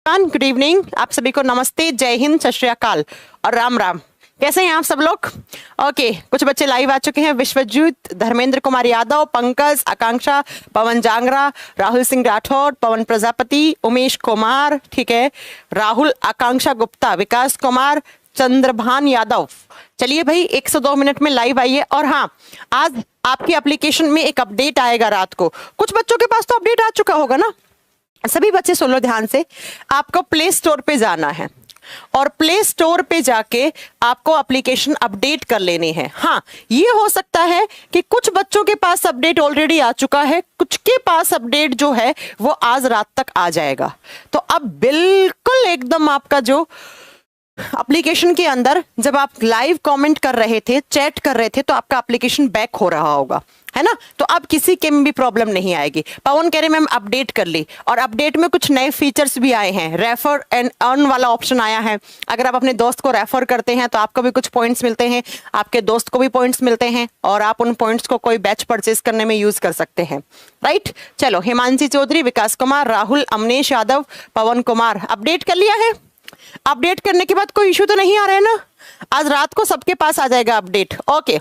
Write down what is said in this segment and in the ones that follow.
Good evening, आप सभी को नमस्ते, जय हिंद, सत श्री अकाल और राम राम। कैसे हैं आप सब लोग? ओके, कुछ बच्चे लाइव आ चुके हैं। विश्वजीत, धर्मेंद्र कुमार यादव, पंकज, आकांक्षा, पवन जांगरा, राहुल सिंह राठौर, पवन प्रजापति, उमेश कुमार, ठीक है, राहुल, आकांक्षा गुप्ता, विकास कुमार, चंद्रभान यादव। चलिए भाई, 102 मिनट में लाइव आइए। और हाँ, आज आपकी एप्लीकेशन में एक अपडेट आएगा रात को। कुछ बच्चों के पास तो अपडेट आ चुका होगा ना। सभी बच्चे सुन लो ध्यान से। आपको प्ले स्टोर पे जाना है और प्ले स्टोर पे जाके आपको एप्लीकेशन अपडेट कर लेनी है। हाँ, ये हो सकता है कि कुछ बच्चों के पास अपडेट ऑलरेडी आ चुका है, कुछ के पास अपडेट जो है वो आज रात तक आ जाएगा। तो अब बिल्कुल एकदम आपका जो एप्लीकेशन के अंदर जब आप लाइव कमेंट कर रहे थे, चैट कर रहे थे, तो आपका एप्लीकेशन बैक हो रहा होगा, है ना। तो अब किसी के में भी प्रॉब्लम नहीं आएगी। पवन कह रहे मैम अपडेट कर ली, और अपडेट में कुछ नए फीचर्स भी आए हैं। रेफर एंड अर्न वाला ऑप्शन आया है। अगर आप अपने दोस्त को रेफर करते हैं तो आपको भी कुछ पॉइंट्स मिलते हैं, आपके दोस्त को भी पॉइंट्स मिलते हैं, और आप उन पॉइंट्स को कोई बैच परचेज करने में यूज कर सकते हैं, राइट। चलो, हिमांशी चौधरी, विकास कुमार, राहुल, अमनेश यादव, पवन कुमार, अपडेट कर लिया है। अपडेट करने के बाद कोई इशू तो नहीं आ रहा है ना। आज रात को सबके पास आ जाएगा अपडेट। ओके,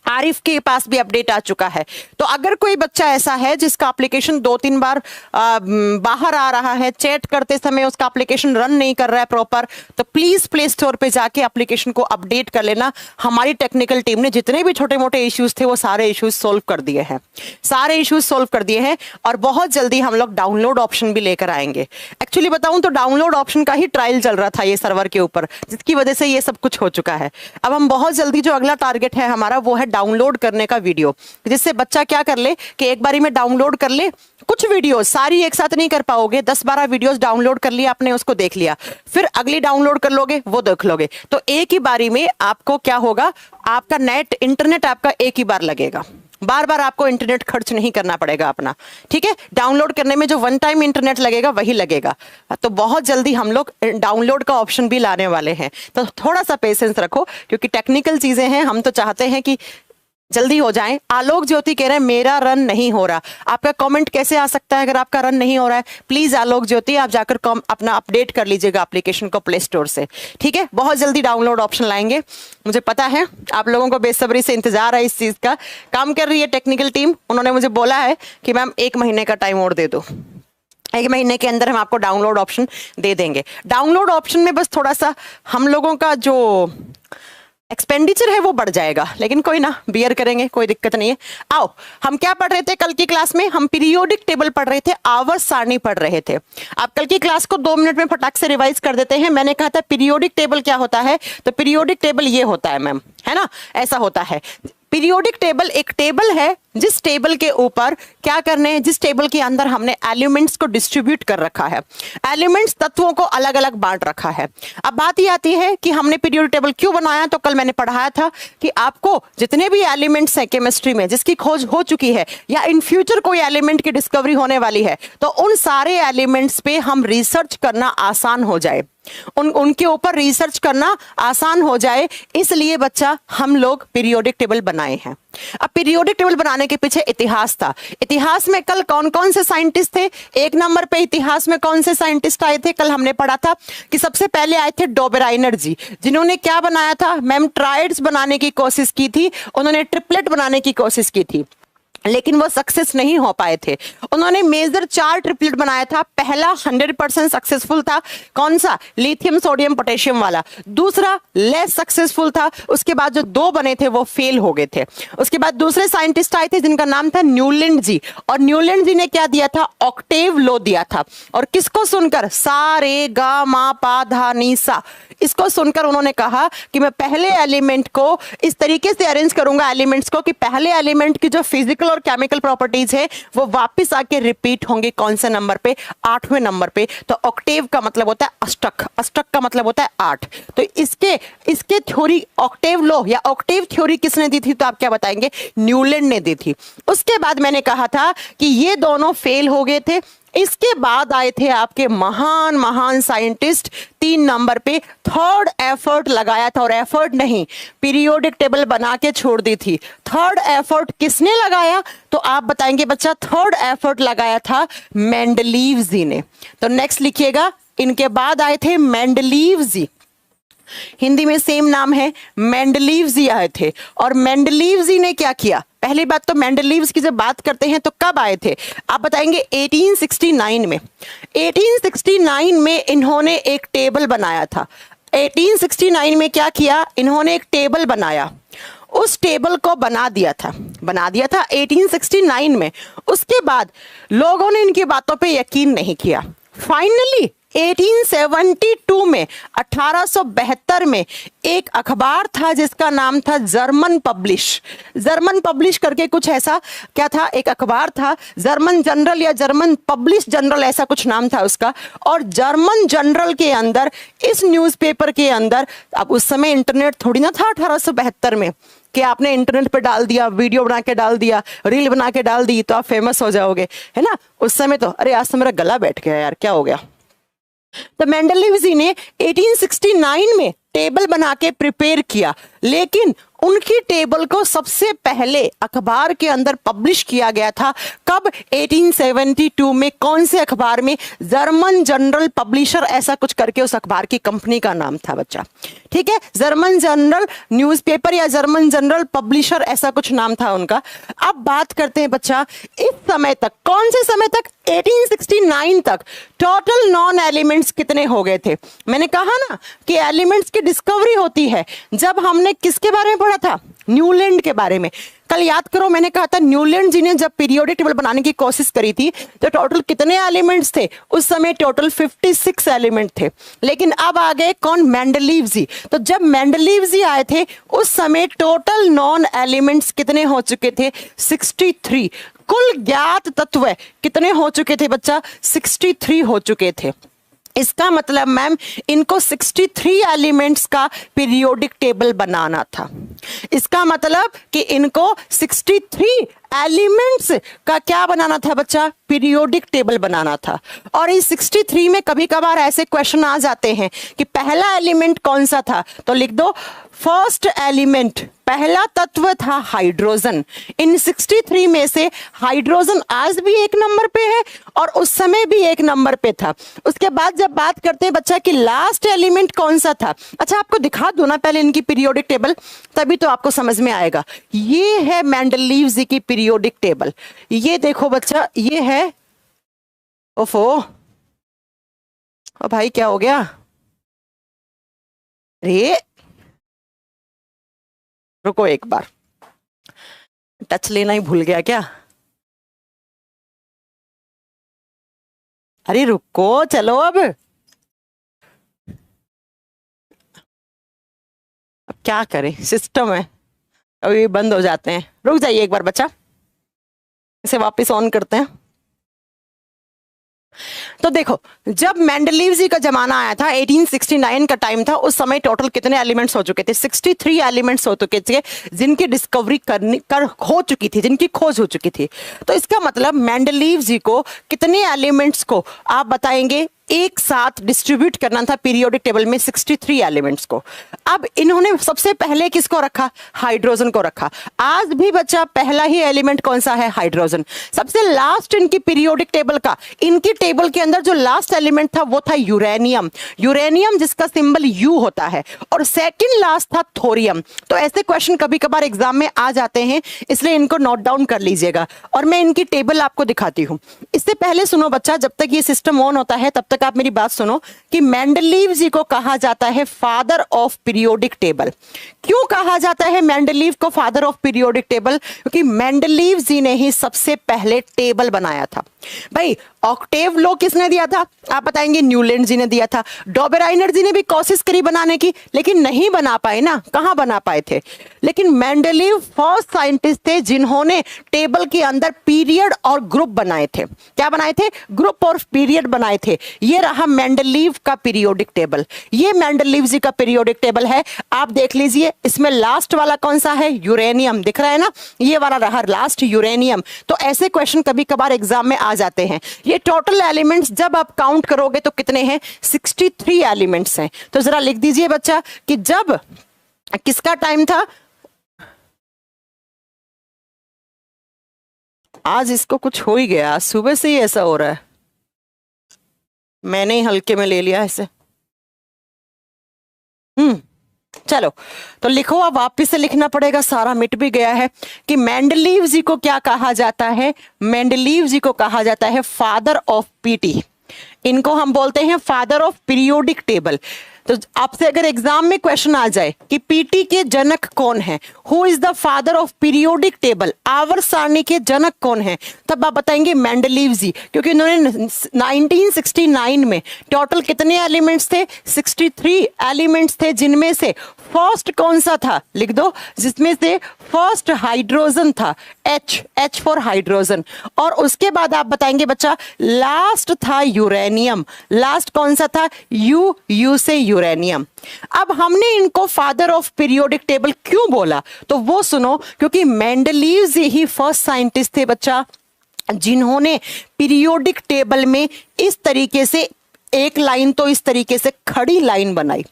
आरिफ के पास भी अपडेट आ चुका है। तो अगर कोई बच्चा ऐसा है जिसका एप्लीकेशन 2-3 बार बाहर आ रहा है, चैट करते समय उसका एप्लीकेशन रन नहीं कर रहा है प्रॉपर, तो प्लीज प्ले स्टोर पे जाके एप्लीकेशन को अपडेट कर लेना। हमारी टेक्निकल टीम ने जितने भी छोटे मोटे इश्यूज थे वो सारे इश्यूज सोल्व कर दिए हैं, सारे इश्यूज सोल्व कर दिए हैं। और बहुत जल्दी हम लोग डाउनलोड ऑप्शन भी लेकर आएंगे। एक्चुअली बताऊं तो डाउनलोड ऑप्शन का ही ट्रायल चल रहा था ये सर्वर के ऊपर, जिसकी वजह से ये सब कुछ हो चुका है। अब हम बहुत जल्दी जो अगला टारगेट है हमारा वो है डाउनलोड करने का वीडियो, जिससे बच्चा क्या कर ले कि एक बारी में डाउनलोड कर ले। कुछ वीडियो सारी एक साथ नहीं कर पाओगे, 10-12 वीडियोस डाउनलोड कर लिया आपने, उसको देख लिया, फिर अगली डाउनलोड कर लोगे, वो देख लोगे, तो एक ही बारी में आपको क्या होगा, आपका नेट इंटरनेट आपका एक ही बार लगेगा। बार बार आपको इंटरनेट खर्च नहीं करना पड़ेगा अपना, ठीक है। डाउनलोड करने में जो वन टाइम इंटरनेट लगेगा वही लगेगा। तो बहुत जल्दी हम लोग डाउनलोड का ऑप्शन भी लाने वाले हैं, तो थोड़ा सा पेशेंस रखो, क्योंकि टेक्निकल चीजें हैं। हम तो चाहते हैं कि जल्दी हो जाए। आलोक ज्योति कह रहे हैं मेरा रन नहीं हो रहा। आपका कमेंट कैसे आ सकता है अगर आपका रन नहीं हो रहा है? प्लीज आलोक ज्योति आप जाकर अपना अपडेट कर लीजिएगा एप्लीकेशन को प्ले स्टोर से, ठीक है। बहुत जल्दी डाउनलोड ऑप्शन लाएंगे, मुझे पता है आप लोगों को बेसब्री से इंतजार है इस चीज का। काम कर रही है टेक्निकल टीम, उन्होंने मुझे बोला है कि मैम 1 महीने का टाइम और दे दो, 1 महीने के अंदर हम आपको डाउनलोड ऑप्शन दे देंगे। डाउनलोड ऑप्शन में बस थोड़ा सा हम लोगों का जो एक्सपेंडिचर है वो बढ़ जाएगा, लेकिन कोई ना, बियर करेंगे, कोई दिक्कत नहीं है। आओ, हम क्या पढ़ रहे थे कल की क्लास में? हम पीरियोडिक टेबल पढ़ रहे थे, आवर्त सारणी पढ़ रहे थे। आप कल की क्लास को 2 मिनट में फटाक से रिवाइज कर देते हैं। मैंने कहा था पीरियोडिक टेबल क्या होता है, तो पीरियोडिक टेबल ये होता है मैम, है ना, ऐसा होता है। पीरियोडिक टेबल एक टेबल है जिस टेबल के ऊपर क्या करने हैं, जिस टेबल के अंदर हमने एलिमेंट्स को डिस्ट्रीब्यूट कर रखा है, एलिमेंट्स तत्वों को अलग अलग बांट रखा है। अब बात ये आती है कि हमने पीरियोडिक टेबल क्यों बनाया, तो कल मैंने पढ़ाया था कि आपको जितने भी एलिमेंट्स हैं केमिस्ट्री में जिसकी खोज हो चुकी है, या इन फ्यूचर कोई एलिमेंट की डिस्कवरी होने वाली है, तो उन सारे एलिमेंट्स पे हम रिसर्च करना आसान हो जाए, उनके ऊपर रिसर्च करना आसान हो जाए, इसलिए बच्चा हम लोग पीरियोडिक टेबल बनाए हैं। अब पीरियोडिक टेबल बनाने के पीछे इतिहास था। इतिहास में कल कौन कौन से साइंटिस्ट थे? 1 नंबर पे इतिहास में कौन से साइंटिस्ट आए थे? कल हमने पढ़ा था कि सबसे पहले आए थे डोबेराइनर जी, जिन्होंने क्या बनाया था मैम, ट्राइड्स बनाने की कोशिश की थी, उन्होंने ट्रिपलेट बनाने की कोशिश की थी, लेकिन वो सक्सेस नहीं हो पाए थे। उन्होंने मेजर 4 ट्रिपलेट बनाया था। पहला 100% सक्सेसफुल था, कौन सा? लिथियम सोडियम पोटेशियम वाला। दूसरा लेस सक्सेसफुल था, उसके बाद जो 2 बने थे वो फेल हो गए थे। उसके बाद दूसरे साइंटिस्ट आए थे जिनका नाम था न्यूलैंड जी, और न्यूलैंड जी ने क्या दिया था? ऑक्टेव लो दिया था। और किसको सुनकर? सा रे गा मा पा धा नी सा, इसको सुनकर उन्होंने कहा कि मैं पहले एलिमेंट को इस तरीके से अरेंज करूंगा एलिमेंट्स को कि पहले एलिमेंट की जो फिजिकल और केमिकल प्रॉपर्टीज है वो वापस आके रिपीट होंगे। कौन से नंबर पे? 8वें नंबर पे। तो ऑक्टेव का मतलब होता है अष्टक, अष्टक का मतलब होता है 8। तो इसके थ्योरी ऑक्टेव लो या ऑक्टेव थ्योरी किसने दी थी? तो आप क्या बताएंगे? न्यूलैंड ने दी थी। उसके बाद मैंने कहा था कि ये दोनों फेल हो गए थे। इसके बाद आए थे आपके महान महान साइंटिस्ट 3 नंबर पे, थर्ड एफर्ट लगाया था, और एफर्ट नहीं पीरियोडिक टेबल बना के छोड़ दी थी। थर्ड एफर्ट किसने लगाया? तो आप बताएंगे बच्चा, थर्ड एफर्ट लगाया था मेंडलीव जी ने। तो नेक्स्ट लिखिएगा इनके बाद आए थे मेंडलीव जी, हिंदी में सेम नाम है, मेंडलीव जी आए थे। और मेंडलीव जी ने क्या किया? पहली बात तो मेंडलीव्स की जब बात करते हैं तो कब आए थे आप बताएंगे? 1869 में। 1869 में इन्होंने एक टेबल बनाया था। 1869 में क्या किया? इन्होंने एक टेबल बनाया, उस टेबल को बना दिया था 1869 में। उसके बाद लोगों ने इनकी बातों पे यकीन नहीं किया। फाइनली 1872 में 1872 में एक अखबार था जिसका नाम था जर्मन पब्लिश। जर्मन पब्लिश करके कुछ ऐसा क्या था, एक अखबार था, जर्मन जनरल या जर्मन पब्लिश जनरल ऐसा कुछ नाम था उसका। और जर्मन जनरल के अंदर, इस न्यूज़पेपर के अंदर, अब उस समय इंटरनेट थोड़ी ना था 1872 में कि आपने इंटरनेट पे डाल दिया, वीडियो बना के डाल दिया, रील बना के डाल दी तो आप फेमस हो जाओगे, है ना। उस समय तो अरे आज तो मेरा गला बैठ गया यार, क्या हो गया। तो मेंडलीव जी ने 1869 में टेबल बना के प्रिपेयर किया, लेकिन उनकी टेबल को सबसे पहले अखबार के अंदर पब्लिश किया गया था कब? 1872 में। कौन से अखबार में? जर्मन जनरल पब्लिशर ऐसा कुछ करके उस अखबार की कंपनी का नाम था बच्चा, ठीक है। जर्मन जनरल न्यूज़पेपर या जर्मन जनरल पब्लिशर ऐसा कुछ नाम था उनका। अब बात करते हैं बच्चा इस समय तक, कौन से समय तक? 1869 तक टोटल नॉन एलिमेंट्स कितने हो गए थे? मैंने कहा ना कि एलिमेंट्स की डिस्कवरी होती है जब हमने किसके बारे में पढ़ा था? न्यूलैंड के बारे में। कल याद करो मैंने कहा था न्यूलैंड जी ने जब पीरियोडिक टेबल बनाने की कोशिश करी थी तो टोटल कितने एलिमेंट्स थे? उस समय टोटल 56 एलिमेंट थे। लेकिन अब आ गए कौन? मेंडलीव जी। तो जब मेंडलीव जी आए थे उस समय टोटल नॉन एलिमेंट्स कितने हो चुके थे? 63। कुल ज्ञात तत्व कितने हो चुके थे बच्चा? 63 हो चुके थे। इसका मतलब मैम इनको 63 एलिमेंट्स का पीरियोडिक टेबल बनाना था। इसका मतलब कि इनको 63 एलिमेंट्स का क्या बनाना था बच्चा? पीरियोडिक टेबल बनाना था। और इस 63 में कभी कभार ऐसे क्वेश्चन आ जाते हैं कि पहला एलिमेंट कौन सा था, तो लिख दो फर्स्ट एलिमेंट, पहला तत्व था हाइड्रोजन। इन 63 में से हाइड्रोजन आज भी एक नंबर पे है और उस समय भी एक नंबर पे था। उसके बाद जब बात करते हैं बच्चा कि लास्ट एलिमेंट कौन सा था, अच्छा आपको दिखा दो ना पहले इनकी पीरियोडिक टेबल, तभी तो आपको समझ में आएगा। ये है मेंडलीव जी की पीरियोडिक टेबल। ये देखो बच्चा, ये है, ओफो ओ भाई क्या हो गया? रे रुको एक बार, टच लेना ही भूल गया क्या? अरे रुको, चलो अब क्या करें, सिस्टम है अभी बंद हो जाते हैं। रुक जाइए एक बार बच्चा, इसे वापस ऑन करते हैं। तो देखो जब मेंडलीव जी का जमाना आया था, 1869 का टाइम था, उस समय टोटल कितने एलिमेंट्स हो चुके थे? 63 एलिमेंट्स हो चुके थे जिनकी डिस्कवरी हो चुकी थी, जिनकी खोज हो चुकी थी। तो इसका मतलब मेंडलीव जी को कितने एलिमेंट्स को आप बताएंगे एक साथ डिस्ट्रीब्यूट करना था पीरियोडिक टेबल में? 63 एलिमेंट्स को। अब इन्होंने सबसे पहले किसको रखा? हाइड्रोजन को रखा। आज भी बच्चा पहला ही एलिमेंट कौन सा है? हाइड्रोजन। सबसे लास्ट इनकी पीरियोडिक टेबल का, इनकी टेबल के अंदर जो लास्ट एलिमेंट था वो था यूरेनियम। यूरेनियम जिसका सिंबल यू होता है। और सेकंड लास्ट था थोरियम। तो ऐसे क्वेश्चन कभी कभार एग्जाम में आ जाते हैं, इसलिए इनको नोट डाउन कर लीजिएगा। और मैं इनकी टेबल आपको दिखाती हूं। इससे पहले सुनो बच्चा, जब तक ये सिस्टम ऑन होता है तब तक आप मेरी बात सुनो कि मेंडलीव जी को कहा जाता है फादर ऑफ पीरियोडिक टेबल। क्यों कहा जाता है मेंडलीव को फादर ऑफ पीरियोडिक टेबल? क्योंकि मेंडलीव जी ने ही सबसे पहले टेबल बनाया था। भाई ऑक्टेव लॉ किसने दिया था? आप बताएंगे न्यूलैंड जी ने दिया था। डॉबेराइनर जी ने भी कोशिश करी बनाने की, लेकिन नहीं बना पाए ना। कहां बना पाए थे? लेकिन मेंडलीव फर्स्ट साइंटिस्ट थे जिन्होंने टेबल के अंदर पीरियड और ग्रुप बनाए थे। क्या बनाए थे? ग्रुप और पीरियड बनाए थे। ये रहा मेंडलीव का पीरियोडिक टेबल। ये मेंडलीव जी का पीरियोडिक टेबल है। आप देख लीजिए, इसमें लास्ट वाला कौन सा है? यूरेनियम। दिख रहा है ना, ये वाला रहा लास्ट, यूरेनियम। तो ऐसे क्वेश्चन कभी कभार एग्जाम में आ जाते हैं। ये टोटल एलिमेंट्स जब आप काउंट करोगे तो कितने हैं? 63 एलिमेंट्स हैं। तो जरा लिख दीजिए बच्चा कि जब किसका टाइम था? आज इसको कुछ हो ही गया, सुबह से ही ऐसा हो रहा है। मैंने ही हल्के में ले लिया इसे। चलो तो लिखो, अब वापिस से लिखना पड़ेगा, सारा मिट भी गया है कि मेंडलीव जी को क्या कहा जाता है। मेंडलीव जी को कहा जाता है फादर ऑफ पीटी। इनको हम बोलते हैं फादर ऑफ पीरियोडिक टेबल। तो आपसे अगर एग्जाम में क्वेश्चन आ जाए कि पीटी के जनक कौन है, who is the father of periodic table, आवर्त सारणी के जनक कौन है, तब आप बताएंगे मेंडलीव जी, क्योंकि इन्होंने 1969 में टोटल कितने एलिमेंट्स थे, 63 एलिमेंट्स थे, जिनमें से फर्स्ट कौन सा था, लिख दो, जिसमें से फर्स्ट हाइड्रोजन था, H फॉर हाइड्रोजन। और उसके बाद आप बताएंगे बच्चा लास्ट था यूरेनियम। लास्ट कौन सा था, यू से यूरेनियम। अब हमने इनको फादर ऑफ पीरियोडिक टेबल क्यों बोला, तो वो सुनो, क्योंकि मेंडलीव जी ही फर्स्ट साइंटिस्ट थे बच्चा जिन्होंने पीरियोडिक टेबल में इस तरीके से एक लाइन तो इस तरीके से खड़ी लाइन बनाई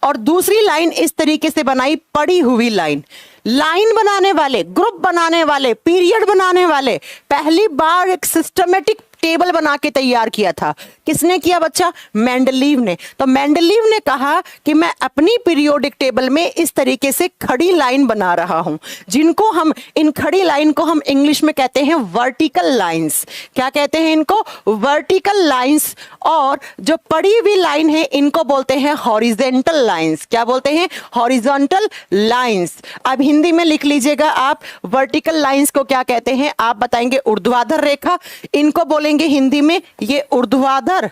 और दूसरी लाइन इस तरीके से बनाई पड़ी हुई लाइन। लाइन बनाने वाले, ग्रुप बनाने वाले, पीरियड बनाने वाले पहली बार एक सिस्टमेटिक टेबल बना के तैयार किया था। किसने किया बच्चा, मेंडलीव ने। तो मेंडलीव ने कहा कि मैं अपनी पीरियोडिक टेबल में इस तरीके से खड़ी लाइन बना रहा हूं, जिनको हम, इन खड़ी लाइन को हम इंग्लिश में कहते हैं वर्टिकल लाइंस। क्या कहते हैं इनको, वर्टिकल लाइंस। और जो पड़ी हुई लाइन है इनको बोलते हैं हॉरिजेंटल लाइंस। क्या बोलते हैं, हॉरिजॉन्टल लाइंस। अब हिंदी में लिख लीजिएगा आप, वर्टिकल लाइंस को क्या कहते हैं, आप बताएंगे ऊर्ध्वाधर रेखा। इनको बोलेंगे हिंदी में ये ऊर्ध्वाधर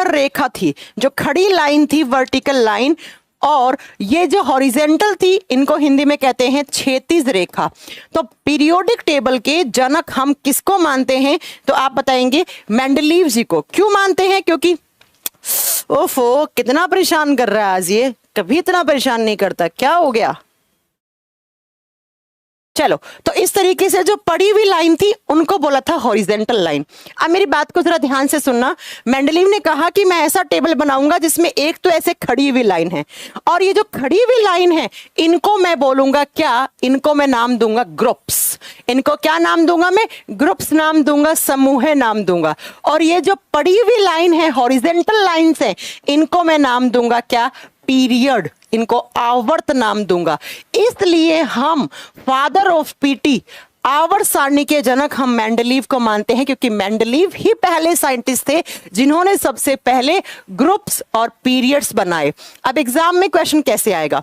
रेखा थी, जो खड़ी लाइन थी वर्टिकल लाइन। और ये जो हॉरिजेंटल थी इनको हिंदी में कहते हैं क्षैतिज रेखा। तो पीरियोडिक टेबल के जनक हम किसको मानते हैं, तो आप बताएंगे मेंडलीव जी को। क्यों मानते हैं, क्योंकि ओफो कितना परेशान कर रहा है आज, ये कभी इतना परेशान नहीं करता, क्या हो गया। चलो तो इस तरीके से जो पड़ी हुई लाइन थी उनको बोला था हॉरिजेंटल लाइन। अब मेरी बात को जरा ध्यान से सुनना। मेंडलीव ने कहा कि मैं ऐसा टेबल बनाऊंगा जिसमें एक तो ऐसे खड़ी हुई लाइन है, और ये जो खड़ी हुई लाइन है इनको मैं बोलूंगा क्या, इनको मैं नाम दूंगा ग्रुप्स। इनको क्या नाम दूंगा मैं, ग्रुप्स नाम दूंगा, समूह नाम दूंगा। और ये जो पड़ी हुई लाइन है, हॉरिजेंटल लाइन है, इनको मैं नाम दूंगा क्या, पीरियड, इनको आवर्त नाम दूंगा। इसलिए हम फादर ऑफ पीटी, आवर्त सारणी के जनक हम मेंडलीव को मानते हैं, क्योंकि मेंडलीव ही पहले साइंटिस्ट थे जिन्होंने सबसे पहले ग्रुप्स और पीरियड्स बनाए। अब एग्जाम में क्वेश्चन कैसे आएगा,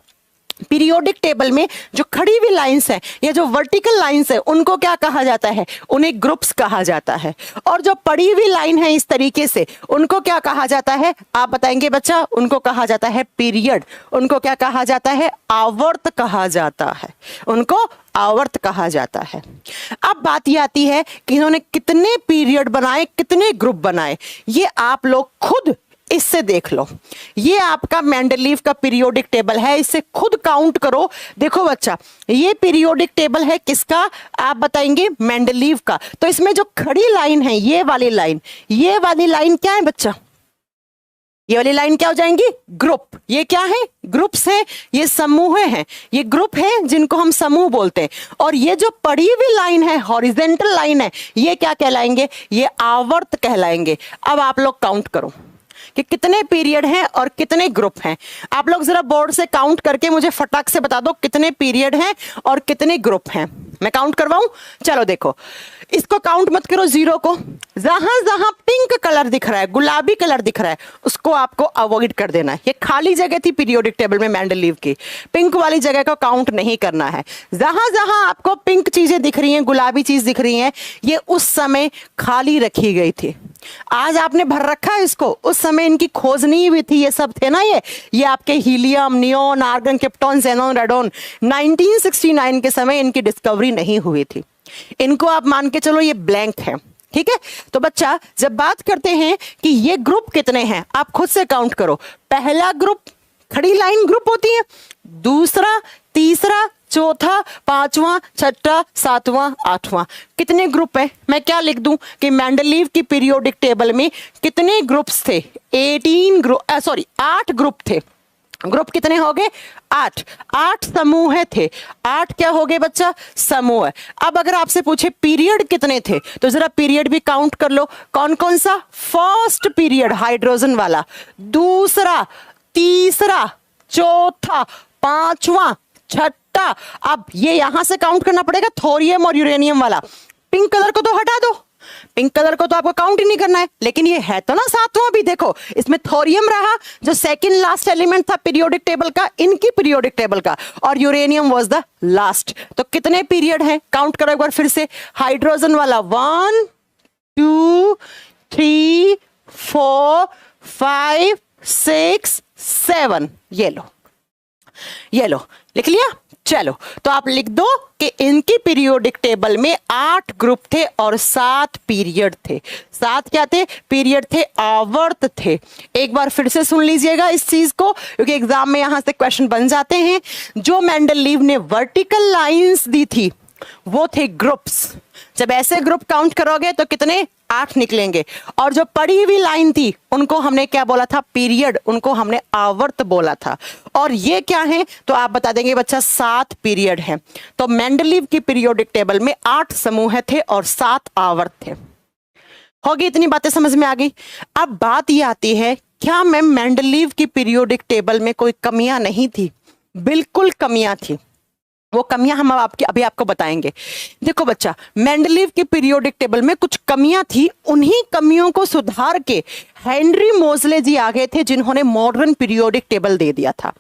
पीरियोडिक टेबल में जो खड़ी हुई लाइंस है या जो वर्टिकल लाइंस है उनको क्या कहा जाता है, उन्हें ग्रुप्स कहा जाता है। और जो पड़ी हुई लाइन है इस तरीके से उनको क्या कहा जाता है, आप बताएंगे बच्चा, उनको कहा जाता है पीरियड। उनको क्या कहा जाता है, आवर्त कहा जाता है, उनको आवर्त कहा जाता है। अब बात ये आती है कि इन्होंने कितने पीरियड बनाए, कितने ग्रुप बनाए, ये आप लोग खुद इससे देख लो। ये आपका मेंडलीव का पीरियोडिक टेबल है, इससे खुद काउंट करो। देखो बच्चा, ये पीरियोडिक टेबल है किसका, आप बताएंगे मेंडलीव का। तो इसमें जो खड़ी लाइन है, ये वाली लाइन, ये वाली लाइन क्या है बच्चा, ये वाली लाइन क्या हो जाएंगी, ग्रुप। ये क्या है, ग्रुप्स हैं, ये समूह हैं, ये ग्रुप हैं जिनको हम समूह बोलते हैं। और ये जो पड़ी हुई लाइन है, हॉरिजेंटल लाइन है, ये क्या कहलाएंगे, ये आवर्त कहलाएंगे। अब आप लोग काउंट करो कि कितने पीरियड हैं और कितने ग्रुप हैं। आप लोग जरा बोर्ड से काउंट करके मुझे फटाक से बता दो कितने पीरियड हैं और कितने ग्रुप हैं। मैं काउंट करवाऊं, चलो देखो, इसको काउंट मत करो, जीरो को। जहां जहां पिंक कलर दिख रहा है, गुलाबी कलर दिख रहा है, उसको आपको अवॉइड कर देना है। ये खाली जगह थी पीरियोडिक टेबल में मेंडलीव की, पिंक वाली जगह को काउंट नहीं करना है। जहां जहां आपको पिंक चीजें दिख रही हैं, गुलाबी चीज दिख रही हैं, ये उस समय खाली रखी गई थी। आज आपने भर रखा है इसको, उस समय इनकी खोज नहीं हुई थी। ये सब थे ना, ये आपके helium, neon, argon, krypton, xenon, radon, 1969 के समय इनकी डिस्कवरी नहीं हुई थी। इनको आप मान के चलो ये ब्लैंक है, ठीक है। तो बच्चा जब बात करते हैं कि ये ग्रुप कितने हैं, आप खुद से काउंट करो। पहला ग्रुप खड़ी लाइन ग्रुप होती है, दूसरा, तीसरा, चौथा, पांचवा, छठा, सातवां, आठवां, कितने ग्रुप है। मैं क्या लिख दूं कि मेंडलीव की पीरियोडिक टेबल में कितने ग्रुप्स थे, 8 ग्रुप थे। ग्रुप कितने हो गए? 8। 8 समूह थे। 8 क्या हो गए बच्चा? समूह। अब अगर आपसे पूछे पीरियड कितने थे तो जरा पीरियड भी काउंट कर लो। कौन कौन सा? फर्स्ट पीरियड हाइड्रोजन वाला, दूसरा, तीसरा, चौथा, पांचवा, छठा। अब ये यहां से काउंट करना पड़ेगा थोरियम और यूरेनियम वाला। पिंक कलर को तो हटा दो, पिंक कलर को तो आपको काउंट ही नहीं करना है, लेकिन ये है तो ना सातवां भी। देखो इसमें थोरियम रहा जो सेकंड लास्ट एलिमेंट था पीरियोडिक टेबल का, इनकी पीरियोडिक टेबल का, और यूरेनियम वाज द लास्ट। तो कितने पीरियड हैं? काउंट करो एक बार फिर से। हाइड्रोजन वाला 1 2 3 4 5 6 7। ये लो, ये लो, लिख लिया। चलो तो आप लिख दो कि इनकी पीरियोडिक टेबल में 8 ग्रुप थे और 7 पीरियड थे। 7 क्या थे? पीरियड थे, आवर्त थे। एक बार फिर से सुन लीजिएगा इस चीज को, क्योंकि एग्जाम में यहां से क्वेश्चन बन जाते हैं। जो मेंडलीव ने वर्टिकल लाइंस दी थी वो थे ग्रुप्स। जब ऐसे ग्रुप काउंट करोगे तो कितने? 8 निकलेंगे। और जो पड़ी हुई लाइन थी उनको हमने क्या बोला था? पीरियड। उनको हमने आवर्त बोला था। और ये क्या है तो आप बता देंगे बच्चा 7 पीरियड है। तो मेंडलीव की पीरियोडिक टेबल में 8 समूह थे और 7 आवर्त थे। होगी इतनी बातें समझ में आ गई? अब बात ये आती है, क्या मैम मेंडलीव की पीरियोडिक टेबल में कोई कमियां नहीं थी? बिल्कुल कमियां थी। वो कमियां हम अभी आपको बताएंगे। देखो बच्चा, मेंडलीव के पीरियोडिक टेबल में कुछ कमियां थी, उन्हीं कमियों को सुधार के हेनरी मोजले जी आ गए थे जिन्होंने मॉडर्न पीरियोडिक टेबल दे दिया था।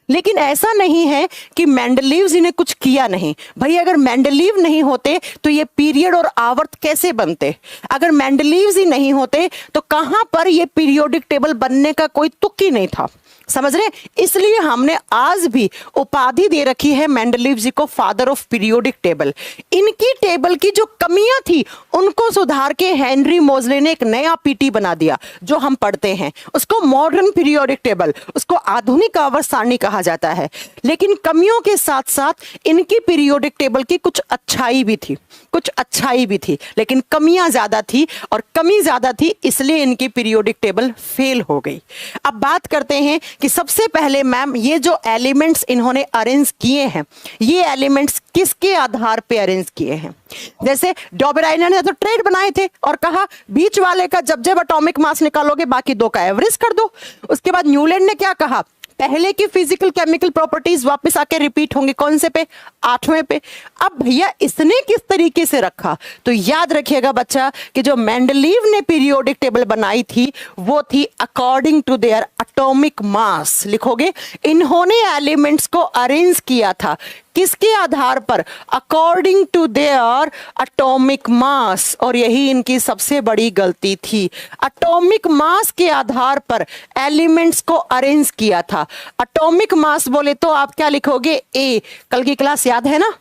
लेकिन ऐसा नहीं है कि मेंडलीव जी ने कुछ किया नहीं। भाई अगर मेंडलीव नहीं होते तो ये पीरियड और आवर्त कैसे बनते? अगर मेंडलीव जी नहीं होते तो कहां पर ये पीरियोडिक टेबल बनने का कोई तुक ही नहीं था। समझ रहे? इसलिए हमने आज भी उपाधि दे रखी है मेंडलीव जी को फादर ऑफ पीरियोडिक टेबल। इनकी टेबल की जो कमियां थी उनको सुधार के हेनरी मोजले ने एक नया पीटी बना दिया जो हम पढ़ते हैं, उसको मॉडर्न पीरियोडिक टेबल, उसको आधुनिक आवर्त सारणी कहा जाता है। लेकिन कमियों के साथ साथ इनकी पीरियोडिक टेबल की कुछ अच्छाई भी थी, कुछ अच्छाई भी थी, लेकिन कमियां ज्यादा थी, और कमी ज्यादा थी इसलिए इनकी पीरियोडिक टेबल फेल हो गई। अब बात करते हैं कि सबसे पहले मैम ये जो एलिमेंट्स इन्होंने अरेंज किए हैं, ये एलिमेंट्स किसके आधार पे अरेंज किए हैं? जैसे डॉबेराइनर ने तो ट्रेड बनाए थे और कहा बीच वाले का जब जब एटॉमिक मास निकालोगे बाकी दो का एवरेज कर दो। उसके बाद न्यूलैंड ने क्या कहा? पहले की फिजिकल केमिकल प्रॉपर्टीज वापस आके रिपीट होंगी। कौन से पे? 8वें पे। अब भैया इसने किस तरीके से रखा? तो याद रखिएगा बच्चा कि जो मेंडलीव ने पीरियोडिक टेबल बनाई थी वो थी according to their atomic mass. लिखोगे, इन्होंने एलिमेंट्स को अरेंज किया था किसके आधार पर? According to their atomic mass. और यही इनकी सबसे बड़ी गलती थी, एटॉमिक मास के आधार पर एलिमेंट्स को अरेंज किया था। एटॉमिक मास बोले तो आप क्या लिखोगे? ए। कल की क्लास याद है ना?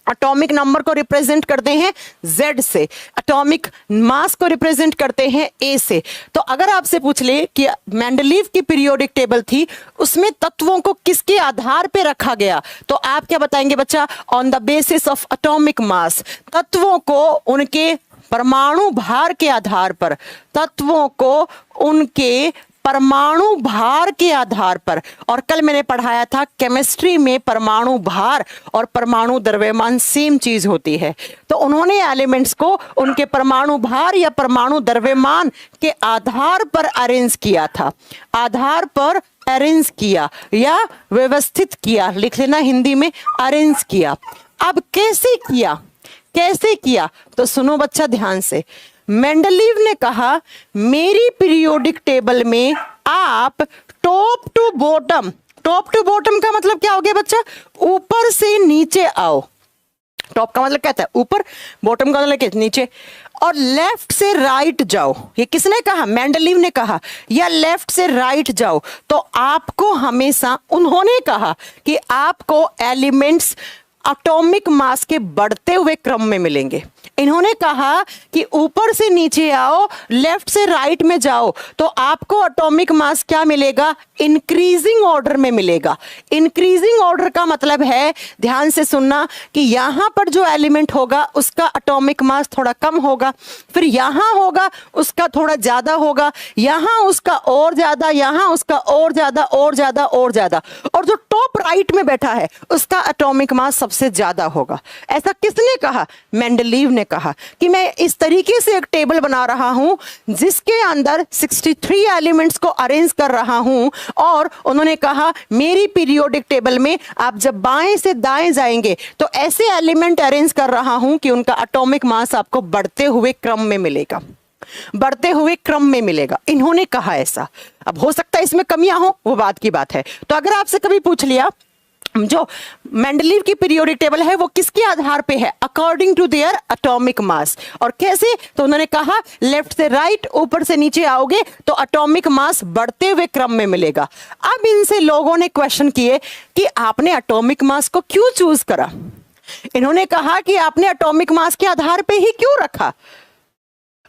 एटॉमिक नंबर को रिप्रेजेंट करते हैं Z से, एटॉमिक मास को रिप्रेजेंट करते हैं A से। तो अगर आपसे पूछ ले कि मेंडलीव की पीरियोडिक टेबल थी उसमें तत्वों को किसके आधार पे रखा गया, तो आप क्या बताएंगे बच्चा? On the basis of atomic mass. तत्वों को उनके परमाणु भार के आधार पर, तत्वों को उनके परमाणु भार के आधार पर। और कल मैंने पढ़ाया था केमिस्ट्री में परमाणु भार और परमाणु द्रव्यमान सेम चीज होती है। तो उन्होंने एलिमेंट्स को उनके परमाणु भार या परमाणु द्रव्यमान के आधार पर अरेंज किया था, आधार पर अरेंज किया या व्यवस्थित किया। लिख लेना हिंदी में, अरेंज किया। अब कैसे किया? कैसे किया तो सुनो बच्चा ध्यान से। मेंडलीव ने कहा मेरी पीरियोडिक टेबल में आप top to bottom, top to bottom का मतलब क्या हो गया बच्चा? ऊपर से नीचे आओ। टॉप का मतलब कहता है ऊपर, बॉटम का मतलब नीचे, और लेफ्ट से राइट जाओ। ये किसने कहा? मेंडलीव ने कहा। या लेफ्ट से राइट जाओ। तो आपको हमेशा, उन्होंने कहा कि आपको एलिमेंट्स एटॉमिक मास के बढ़ते हुए क्रम में मिलेंगे। इन्होंने कहा कि ऊपर से नीचे आओ, लेफ्ट से राइट में जाओ, तो आपको एटॉमिक मास क्या मिलेगा? इंक्रीजिंग ऑर्डर में मिलेगा। इंक्रीजिंग ऑर्डर का मतलब है, ध्यान से सुनना, कि यहां पर जो एलिमेंट होगा उसका एटॉमिक मास थोड़ा कम होगा, फिर यहां होगा उसका थोड़ा ज्यादा होगा, यहां उसका और ज्यादा, यहां उसका और ज्यादा, और ज्यादा, और ज्यादा, और जो टॉप राइट में बैठा है उसका एटॉमिक मास सबसे ज्यादा होगा। ऐसा किसने कहा? मेंडलीव ने कहा कि मैं इस तरीके से एक टेबल बना रहा हूं जिसके अंदर 63 एलिमेंट्स को अरेंज कर रहा हूं, और उन्होंने कहा मेरी पीरियोडिक टेबल में आप जब बाएं से दाएं जाएंगे तो ऐसे एलिमेंट अरेंज कर रहा हूं कि उनका एटॉमिक मास आपको बढ़ते हुए क्रम में मिलेगा, बढ़ते हुए क्रम में मिलेगा। इन्होंने कहा ऐसा। अब हो सकता है इसमें कमियां हो, वो बात की बात है। तो अगर आपसे कभी पूछ लिया जो मेंडलीव की पीरियोडिक टेबल है वो किसके आधार पे है? According to their atomic mass. और कैसे? तो उन्होंने कहा लेफ्ट से राइट, ऊपर से नीचे आओगे तो एटॉमिक मास बढ़ते हुए क्रम में मिलेगा। अब इनसे लोगों ने क्वेश्चन किए कि आपने एटॉमिक मास को क्यों चूज करा? इन्होंने कहा कि आपने एटॉमिक मास के आधार पे ही क्यों रखा,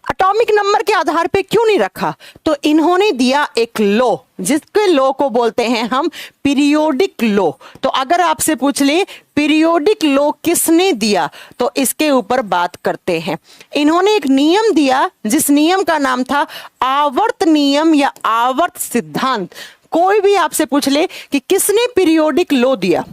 एटॉमिक नंबर के आधार पे क्यों नहीं रखा? तो इन्होंने दिया एक लॉ, जिसके लॉ को बोलते हैं हम पीरियोडिक लॉ। तो अगर आपसे पूछ ले पीरियोडिक लॉ किसने दिया, तो इसके ऊपर बात करते हैं। इन्होंने एक नियम दिया जिस नियम का नाम था आवर्त नियम या आवर्त सिद्धांत। कोई भी आपसे पूछ ले कि किसने पीरियोडिक लॉ दिया,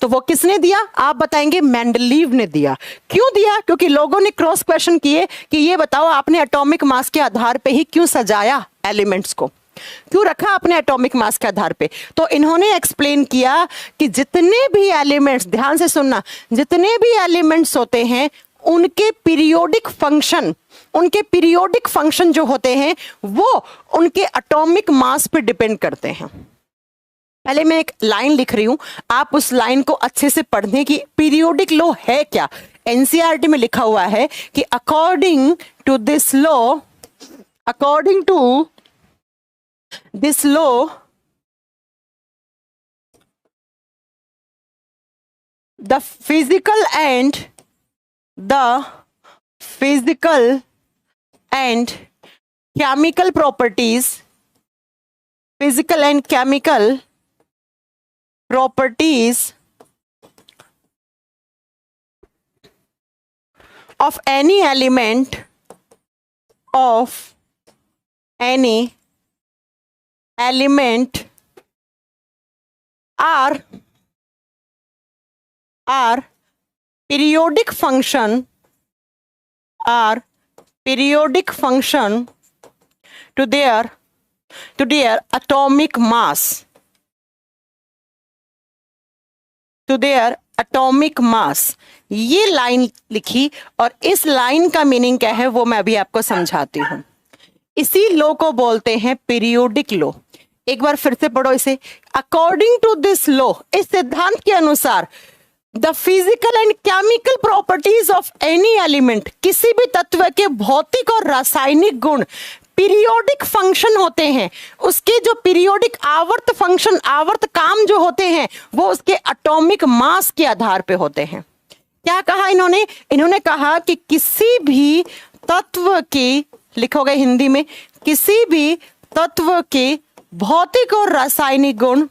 तो वो किसने दिया? आप बताएंगे मेंडलीव ने दिया। क्यों दिया? क्योंकि लोगों ने क्रॉस क्वेश्चन किए कि ये बताओ आपने एटॉमिक मास के आधार पे ही क्यों सजाया एलिमेंट्स को, क्यों रखा आपने एटॉमिक मास के आधार पे? तो इन्होंने एक्सप्लेन किया कि जितने भी एलिमेंट्स, ध्यान से सुनना, जितने भी एलिमेंट्स होते हैं उनके पीरियोडिक फंक्शन जो होते हैं वो उनके एटॉमिक मास पे डिपेंड करते हैं। पहले मैं एक लाइन लिख रही हूं, आप उस लाइन को अच्छे से पढ़ने की। पीरियोडिक लॉ है क्या? एनसीईआरटी में लिखा हुआ है कि according to this law the physical and chemical properties of any element are periodic function to their atomic mass, ये लाइन लिखी, और इस लाइन का मीनिंग क्या है वो मैं अभी आपको समझाती हूं। इसी लॉ को बोलते हैं पीरियोडिक लॉ। एक बार फिर से पढ़ो इसे। अकॉर्डिंग टू दिस लॉ, इस सिद्धांत के अनुसार, the physical and chemical properties of any element, किसी भी तत्व के भौतिक और रासायनिक गुण पीरियोडिक फंक्शन होते हैं। उसके जो पीरियोडिक आवर्त फंक्शन, आवर्त काम जो होते हैं वो उसके एटॉमिक मास के आधार पे होते हैं। क्या कहा इन्होंने कहा कि किसी भी तत्व की, लिखोगे हिंदी में, किसी भी तत्व के भौतिक और रासायनिक गुण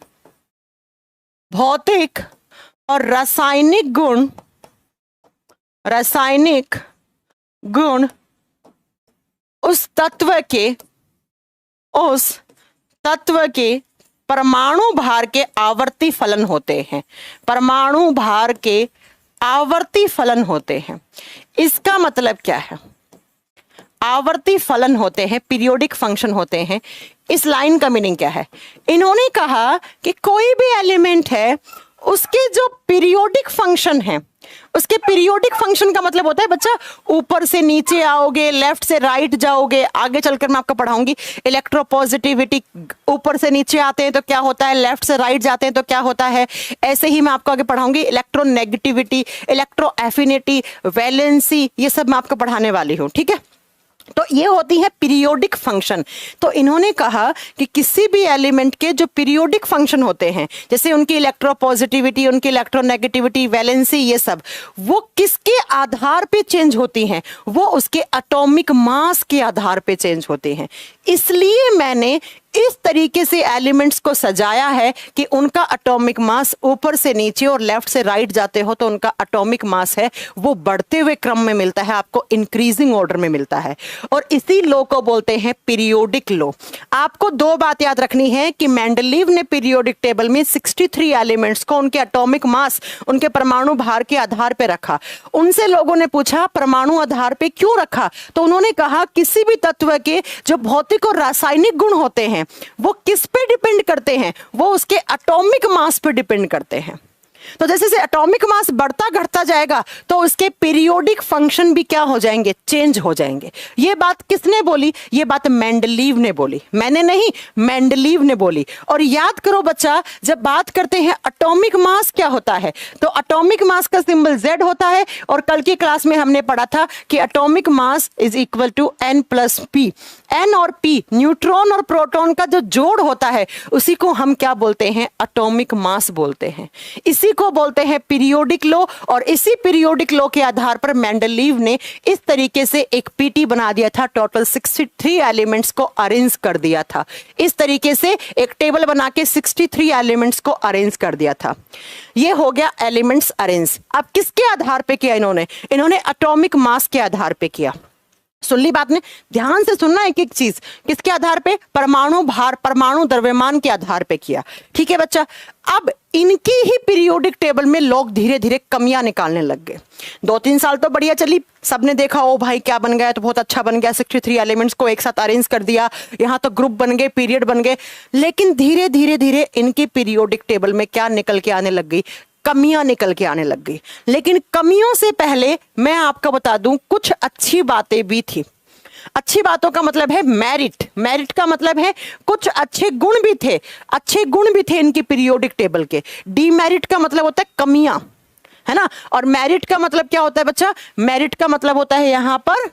उस तत्व के परमाणु भार के आवर्ती फलन होते हैं। परमाणु भार के आवर्ती फलन होते हैं। इसका मतलब क्या है? आवर्ती फलन होते हैं, पीरियोडिक फंक्शन होते हैं। इस लाइन का मीनिंग क्या है? इन्होंने कहा कि कोई भी एलिमेंट है, उसके जो पीरियोडिक फंक्शन है, उसके पीरियोडिक फंक्शन का मतलब होता है बच्चा, ऊपर से नीचे आओगे, लेफ्ट से राइट जाओगे, आगे चलकर मैं आपको पढ़ाऊंगी इलेक्ट्रोपॉजिटिविटी, ऊपर से नीचे आते हैं तो क्या होता है, लेफ्ट से राइट जाते हैं तो क्या होता है। ऐसे ही मैं आपको आगे पढ़ाऊंगी इलेक्ट्रोनेगेटिविटी, इलेक्ट्रो एफिनिटी, वैलेंसी, ये सब मैं आपको पढ़ाने वाली हूँ, ठीक है। तो ये होती है पीरियोडिक फंक्शन। तो इन्होंने कहा कि किसी भी एलिमेंट के जो पीरियोडिक फंक्शन होते हैं, जैसे उनकी इलेक्ट्रोपॉजिटिविटी, उनकी इलेक्ट्रोनेगेटिविटी, वैलेंसी, ये सब, वो किसके आधार पे चेंज होती हैं? वो उसके एटॉमिक मास के आधार पे चेंज होते हैं। इसलिए मैंने इस तरीके से एलिमेंट्स को सजाया है कि उनका एटॉमिक मास ऊपर से नीचे और लेफ्ट से राइट जाते हो तो उनका एटॉमिक मास है वो बढ़ते हुए क्रम में मिलता है, आपको इंक्रीजिंग ऑर्डर में मिलता है। और इसी लॉ को बोलते हैं पीरियोडिक लॉ। आपको दो बात याद रखनी है कि मेंडलीव ने पीरियोडिक टेबल में 63 एलिमेंट्स को उनके एटॉमिक मास, उनके परमाणु भार के आधार पर रखा। उनसे लोगों ने पूछा परमाणु आधार पर क्यों रखा? तो उन्होंने कहा किसी भी तत्व के जो भौतिक और रासायनिक गुण होते हैं वो किस पे डिपेंड करते हैं? वो उसके एटॉमिक मास पे डिपेंड करते हैं। तो जैसे जैसे एटॉमिक मास बढ़ता घटता जाएगा तो उसके पीरियोडिक फंक्शन भी क्या हो जाएंगे? चेंज हो जाएंगे। ये बात किसने बोली? ये बात मेंडलीव ने बोली, मैंने नहीं, मेंडलीव ने बोली। और याद करो बच्चा, जब बात करते हैं एटॉमिक मास क्या होता है, तो एटॉमिक मास का सिंबल Z होता है। और कल की क्लास में हमने पढ़ा था कि atomic mass is equal to N+P। N और P न्यूट्रॉन और प्रोटॉन का जो जोड़ होता है उसी को हम क्या बोलते हैं? एटॉमिक मास बोलते हैं। इसी को बोलते हैं पीरियोडिक लॉ। और इसी पीरियोडिक लॉ के आधार पर मेंडलीव ने इस तरीके से एक पीटी बना दिया था, टोटल 63 एलिमेंट्स को अरेंज कर दिया था। इस तरीके से एक टेबल बना के 63 एलिमेंट्स को अरेंज कर दिया था। ये हो गया एलिमेंट्स अरेंज। अब किसके आधार पे किया इन्होंने? इन्होंने एटॉमिक मास के आधार पे किया। सुन ली बात ने? ध्यान से सुनना एक एक चीज। किसके आधार पे? परमाणु भार, परमाणु द्रव्यमान के आधार पे किया। ठीक है बच्चा। अब इनकी ही पीरियोडिक टेबल में लोग धीरे धीरे कमियां निकालने लग गए। 2-3 साल तो बढ़िया चली, सबने देखा ओ भाई क्या बन गया, तो बहुत अच्छा बन गया, 63 एलिमेंट्स को एक साथ अरेंज कर दिया, यहाँ तो ग्रुप बन गए, पीरियड बन गए। लेकिन धीरे धीरे धीरे इनकी पीरियोडिक टेबल में क्या निकल के आने लग गई? कमियां निकल के आने लग गई। लेकिन कमियों से पहले मैं आपको बता दूं कुछ अच्छी बातें भी थी। अच्छी बातों का मतलब है मेरिट। मेरिट का मतलब है कुछ अच्छे गुण भी थे, अच्छे गुण भी थे इनकी पीरियोडिक टेबल के। डीमेरिट का मतलब होता है कमियां, है ना। और मेरिट का मतलब क्या होता है बच्चा? मेरिट का मतलब होता है यहां पर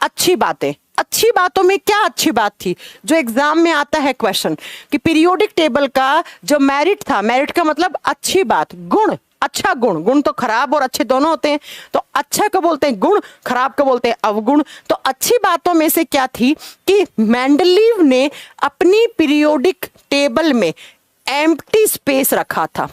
अच्छी बातें। अच्छी बातों में क्या अच्छी बात थी जो एग्जाम में आता है क्वेश्चन कि पीरियोडिक टेबल का जो मेरिट था, मेरिट का मतलब अच्छी बात, गुण, अच्छा गुण। गुण तो खराब और अच्छे दोनों होते हैं, तो अच्छा को बोलते हैं गुण, खराब को बोलते हैं अवगुण। तो अच्छी बातों में से क्या थी कि मेंडलीव ने अपनी पीरियोडिक टेबल में एम्प्टी स्पेस रखा था।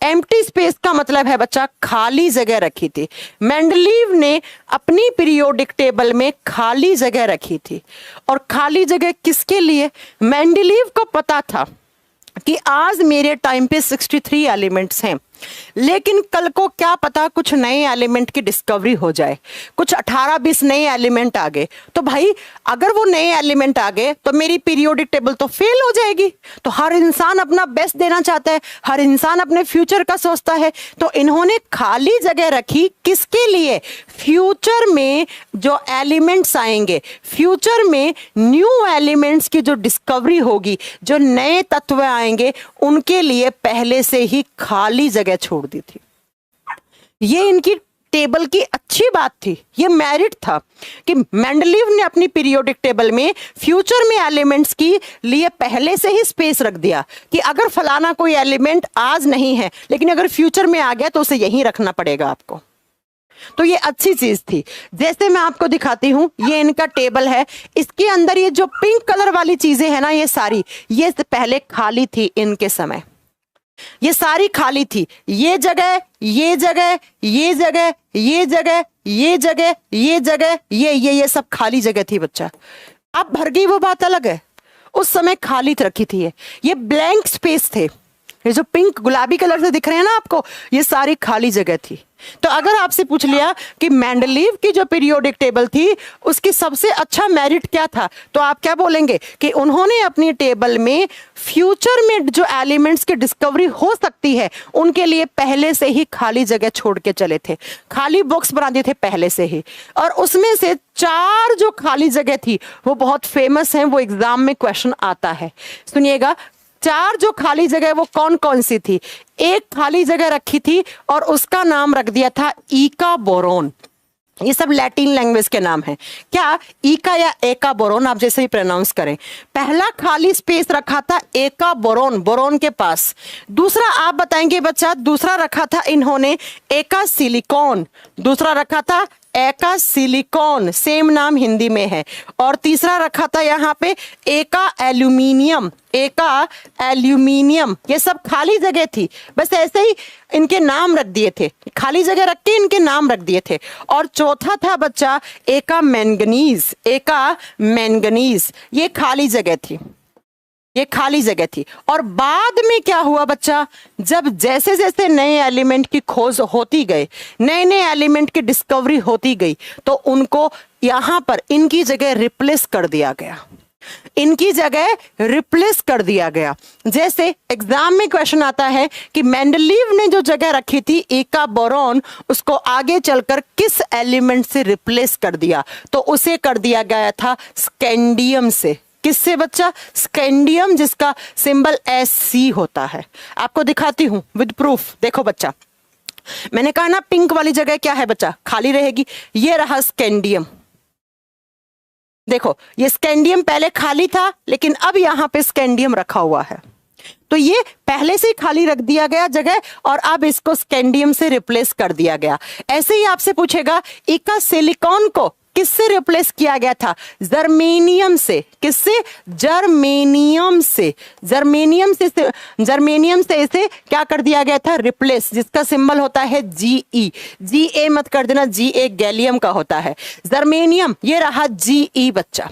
एम्प्टी स्पेस का मतलब है बच्चा खाली जगह रखी थी। मेंडलीव ने अपनी पीरियोडिक टेबल में खाली जगह रखी थी। और खाली जगह किसके लिए? मेंडलीव को पता था कि आज मेरे टाइम पे 63 एलिमेंट्स हैं, लेकिन कल को क्या पता कुछ नए एलिमेंट की डिस्कवरी हो जाए, कुछ 18-20 नए एलिमेंट आ गए। तो भाई अगर वो नए एलिमेंट आ गए तो मेरी पीरियोडिक टेबल तो फेल हो जाएगी। तो हर इंसान अपना बेस्ट देना चाहता है, हर इंसान अपने फ्यूचर का सोचता है। तो इन्होंने खाली जगह रखी किसके लिए? फ्यूचर में जो एलिमेंट्स आएंगे, फ्यूचर में न्यू एलिमेंट्स की जो डिस्कवरी होगी, जो नए तत्व आएंगे, उनके लिए पहले से ही खाली जगह छोड़ दी थी। ये इनकी टेबल की अच्छी बात थी, ये मेरिट था कि मेंडलीव ने अपनी पीरियोडिक टेबल में फ्यूचर में एलिमेंट्स की लिए पहले से ही स्पेस रख दिया कि अगर फलाना कोई एलिमेंट आज नहीं है लेकिन अगर फ्यूचर में आ गया तो उसे यहीं रखना पड़ेगा आपको। तो ये अच्छी चीज थी। जैसे मैं आपको दिखाती हूं, ये इनका टेबल है। इसके अंदर ये जो पिंक कलर वाली चीजें हैं ना, ये सारी, ये पहले खाली थी इनके समय, ये सारी खाली थी। ये जगह, ये जगह, ये जगह, ये जगह, ये जगह, ये जगह, ये सब खाली जगह थी बच्चा। अब भर गई वो बात अलग है, उस समय खाली रखी थी। ये ब्लैंक स्पेस थे। ये जो पिंक गुलाबी कलर से दिख रहे हैं ना आपको, ये सारी खाली जगह थी। तो अगर आपसे पूछ लिया कि मेंडलीव की जो पीरियोडिक टेबल थी उसकी सबसे अच्छा मेरिट क्या था, तो आप क्या बोलेंगे कि उन्होंने अपनी टेबल में फ्यूचर में जो एलिमेंट्स की डिस्कवरी हो सकती है उनके लिए पहले से ही खाली जगह छोड़ के चले थे, खाली बॉक्स बना दिए थे पहले से ही। और उसमें से 4 जो खाली जगह थी वो बहुत फेमस हैं, वो एग्जाम में क्वेश्चन आता है। सुनिएगा, 4 जो खाली जगह वो कौन कौन सी थी? एक खाली जगह रखी थी और उसका नाम रख दिया था ईका बोरोन। ये सब लैटिन लैंग्वेज के नाम है। क्या इका या एका बोरोन, आप जैसे ही प्रोनाउंस करें। पहला खाली स्पेस रखा था एका बोरोन, बोरोन के पास। दूसरा आप बताएंगे बच्चा, दूसरा रखा था इन्होंने एका सिलिकॉन, दूसरा रखा था एका सिलिकॉन, सेम नाम हिंदी में है। और तीसरा रखा था यहाँ पे एका एल्यूमिनियम, एका एल्यूमिनियम। ये सब खाली जगह थी, बस ऐसे ही इनके नाम रख दिए थे, खाली जगह रख के इनके नाम रख दिए थे। और चौथा था बच्चा एका मैंगनीज, एका मैंगनीज। ये खाली जगह थी, ये खाली जगह थी। और बाद में क्या हुआ बच्चा, जब जैसे जैसे नए एलिमेंट की खोज होती गई, नए नए एलिमेंट की डिस्कवरी होती गई, तो उनको यहां पर इनकी जगह रिप्लेस कर दिया गया, इनकी जगह रिप्लेस कर दिया गया। जैसे एग्जाम में क्वेश्चन आता है कि मेंडलीव ने जो जगह रखी थी एका बोरॉन, उसको आगे चलकर किस एलिमेंट से रिप्लेस कर दिया, तो उसे कर दिया गया था स्कैंडियम से। किससे बच्चा? स्कैंडियम, जिसका सिंबल SC होता है। आपको दिखाती हूं विद प्रूफ। देखो बच्चा, मैंने कहा ना पिंक वाली जगह क्या है बच्चा, खाली रहेगी। ये रहा स्कैंडियम, देखो ये स्कैंडियम पहले खाली था, लेकिन अब यहां पे स्कैंडियम रखा हुआ है। तो ये पहले से ही खाली रख दिया गया जगह, और अब इसको स्कैंडियम से रिप्लेस कर दिया गया। ऐसे ही आपसे पूछेगा इका सिलिकॉन को किससे रिप्लेस किया गया था? जर्मेनियम से। किससे? जर्मेनियम से। जर्मेनियम से इसे क्या कर दिया गया था? रिप्लेस, जिसका सिंबल होता है GE। GA मत कर देना, GA गैलियम का होता है। जर्मेनियम, ये रहा GE बच्चा।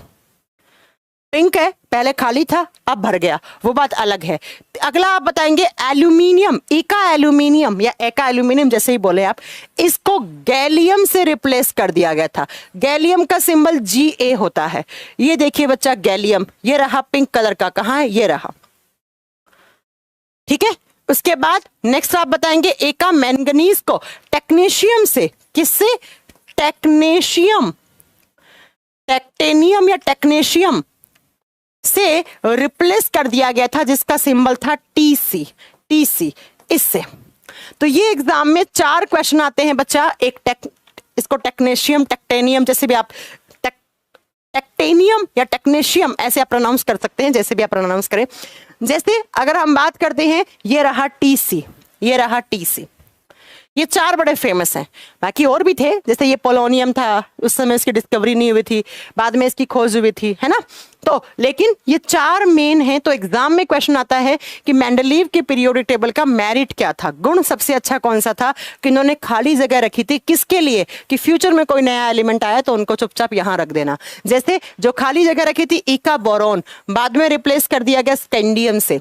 पिंक है, पहले खाली था अब भर गया, वो बात अलग है। अगला आप बताएंगे एल्यूमिनियम, इका एल्यूमिनियम या एका एल्यूमिनियम जैसे ही बोले आप, इसको गैलियम से रिप्लेस कर दिया गया था। गैलियम का सिंबल GA होता है। ये देखिए बच्चा गैलियम, ये रहा पिंक कलर का, कहां है? ये रहा, ठीक है। उसके बाद नेक्स्ट आप बताएंगे एका मैंगनीज को टेक्नीशियम से, किससे? टेक्नीशियम, टेक्टेनियम या टेक्नीशियम से रिप्लेस कर दिया गया था, जिसका सिंबल था TC, TC इससे। तो ये एग्जाम में 4 क्वेश्चन आते हैं बच्चा। एक इसको टेक्नीशियम, टेक्टेनियम, जैसे भी आप टेक्टेनियम या टेक्नीशियम ऐसे आप प्रोनाउंस कर सकते हैं, जैसे भी आप प्रोनाउंस करें। जैसे अगर हम बात करते हैं, ये रहा TC, ये रहा TC। ये 4 बड़े फेमस हैं, बाकी और भी थे, जैसे ये पोलोनियम था, उस समय इसकी डिस्कवरी नहीं हुई थी, बाद में इसकी खोज हुई थी, है ना। तो लेकिन ये 4 मेन हैं। तो एग्जाम में क्वेश्चन आता है कि मेंडलीव के पीरियोडिक टेबल का मेरिट क्या था, गुण सबसे अच्छा कौन सा था, कि इन्होंने खाली जगह रखी थी। किसके लिए? कि फ्यूचर में कोई नया एलिमेंट आया तो उनको चुपचाप यहां रख देना। जैसे जो खाली जगह रखी थी इका बोरॉन, बाद में रिप्लेस कर दिया गया स्कैंडियम से।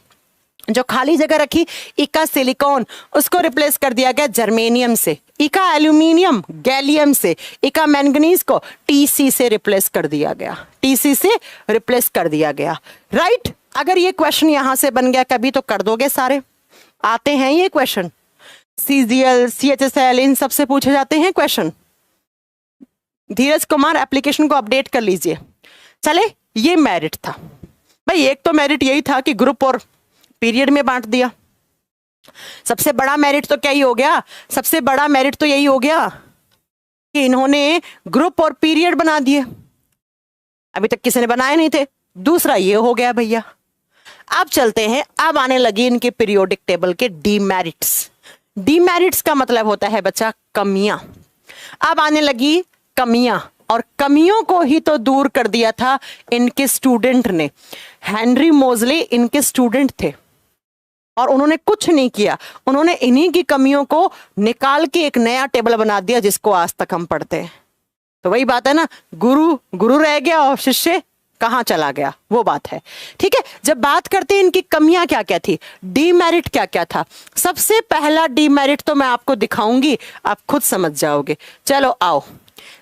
जो खाली जगह रखी इका सिलिकॉन, उसको रिप्लेस कर दिया गया जर्मेनियम से। इका एल्यूमिनियम गैलियम से। इका मैंगनीज को TC से रिप्लेस कर दिया गया, TC से रिप्लेस कर दिया गया, राइट। अगर ये क्वेश्चन यहां से बन गया कभी, तो कर दोगे सारे, आते हैं ये क्वेश्चन। CGL, CHSL, इन सबसे पूछे जाते हैं क्वेश्चन। धीरज कुमार एप्लीकेशन को अपडेट कर लीजिए। चले, ये मेरिट था भाई। एक तो मेरिट यही था कि ग्रुप और पीरियड में बांट दिया। सबसे बड़ा मेरिट तो क्या ही हो गया? सबसे बड़ा मेरिट तो यही हो गया कि इन्होंने ग्रुप और पीरियड बना दिए, अभी तक किसी ने बनाए नहीं थे। दूसरा ये हो गया भैया। अब चलते हैं, अब आने लगी इनके पीरियोडिक टेबल के डीमेरिट्स। डीमेरिट्स का मतलब होता है बच्चा कमियां। अब आने लगी कमियां, और कमियों को ही तो दूर कर दिया था इनके स्टूडेंट ने। हेनरी मोजले इनके स्टूडेंट थे और उन्होंने कुछ नहीं किया, उन्होंने इन्हीं की कमियों को निकाल के एक नया टेबल बना दिया, जिसको आज तक हम पढ़ते हैं। तो वही बात है ना, गुरु गुरु रह गया और शिष्य कहां चला गया, वो बात है। ठीक है, जब बात करते हैं इनकी कमियां क्या क्या थी, डीमेरिट क्या क्या था। सबसे पहला डीमेरिट तो मैं आपको दिखाऊंगी, आप खुद समझ जाओगे। चलो आओ,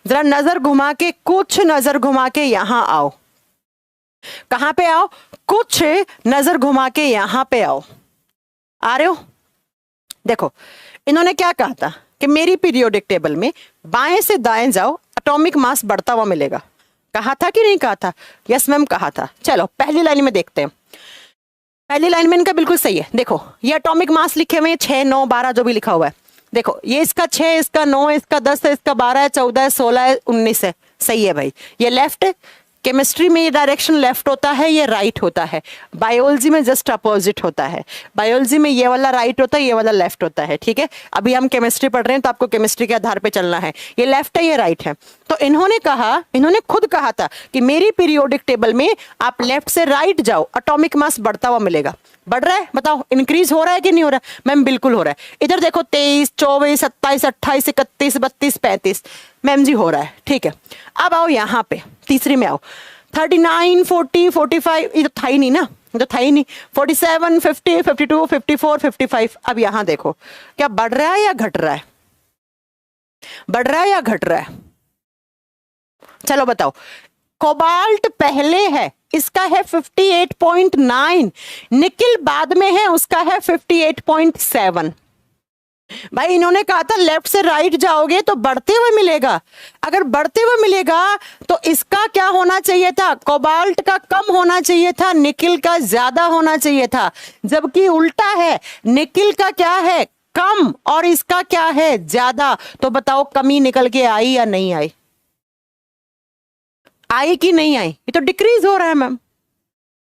जरा नजर घुमा के, कुछ नजर घुमा के यहां आओ। कहां पे आओ? कुछ नजर घुमा के यहां पे आओ। आ रहे हो? देखो, इन्होंने क्या कहा था कि मेरी पीरियोडिक टेबल में बाएं से दाएं जाओ, एटॉमिक मास बढ़ता हुआ मिलेगा। कहा था कि नहीं कहा था? यस मैम, कहा था। चलो पहली लाइन में देखते हैं। पहली लाइन में इनका बिल्कुल सही है। देखो, ये एटॉमिक मास लिखे हुए हैं 6, 9, 12 जो भी लिखा हुआ है। देखो ये इसका 6, इसका 9, इसका 10 है, इसका 12 है, 14 है, 16 है, 19 है। सही है भाई, ये लेफ्ट है। केमिस्ट्री में ये डायरेक्शन लेफ्ट होता है, ये राइट होता है। बायोलॉजी में जस्ट अपोजिट होता है। बायोलॉजी में ये वाला राइट होता है, ये वाला लेफ्ट होता है। ठीक है, अभी हम केमिस्ट्री पढ़ रहे हैं तो आपको केमिस्ट्री के आधार पे चलना है। ये लेफ्ट है, ये राइट है। तो इन्होंने खुद कहा था कि मेरी पीरियोडिक टेबल में आप लेफ्ट से राइट जाओ, एटॉमिक मास बढ़ता हुआ मिलेगा। बढ़ रहा है, बताओ इंक्रीज हो रहा है कि नहीं हो रहा है? मैम बिल्कुल हो रहा है। इधर देखो 23, 24, 27, 28, 31, 32, 35। मैम जी हो रहा है। ठीक है, अब आओ यहाँ पे तीसरी में आओ। 39, 40, 45, ये तो था ही नहीं ना, ये तो था ही नहीं। 47, 50, 52, 54, 55। अब यहाँ देखो क्या बढ़ रहा है या घट रहा है? बढ़ रहा है या घट रहा है? चलो बताओ। कोबाल्ट पहले है, इसका है 58.9। निकिल बाद में है, उसका है 58.7। भाई इन्होंने कहा था लेफ्ट से राइट जाओगे तो बढ़ते हुए मिलेगा। अगर बढ़ते हुए मिलेगा तो इसका क्या होना चाहिए था? कोबाल्ट का कम होना चाहिए था, निकिल का ज्यादा होना चाहिए था। जबकि उल्टा है, निकिल का क्या है? कम, और इसका क्या है? ज्यादा। तो बताओ कमी निकल के आई या नहीं आई? आई कि नहीं आई? ये तो डिक्रीज हो रहा है मैम।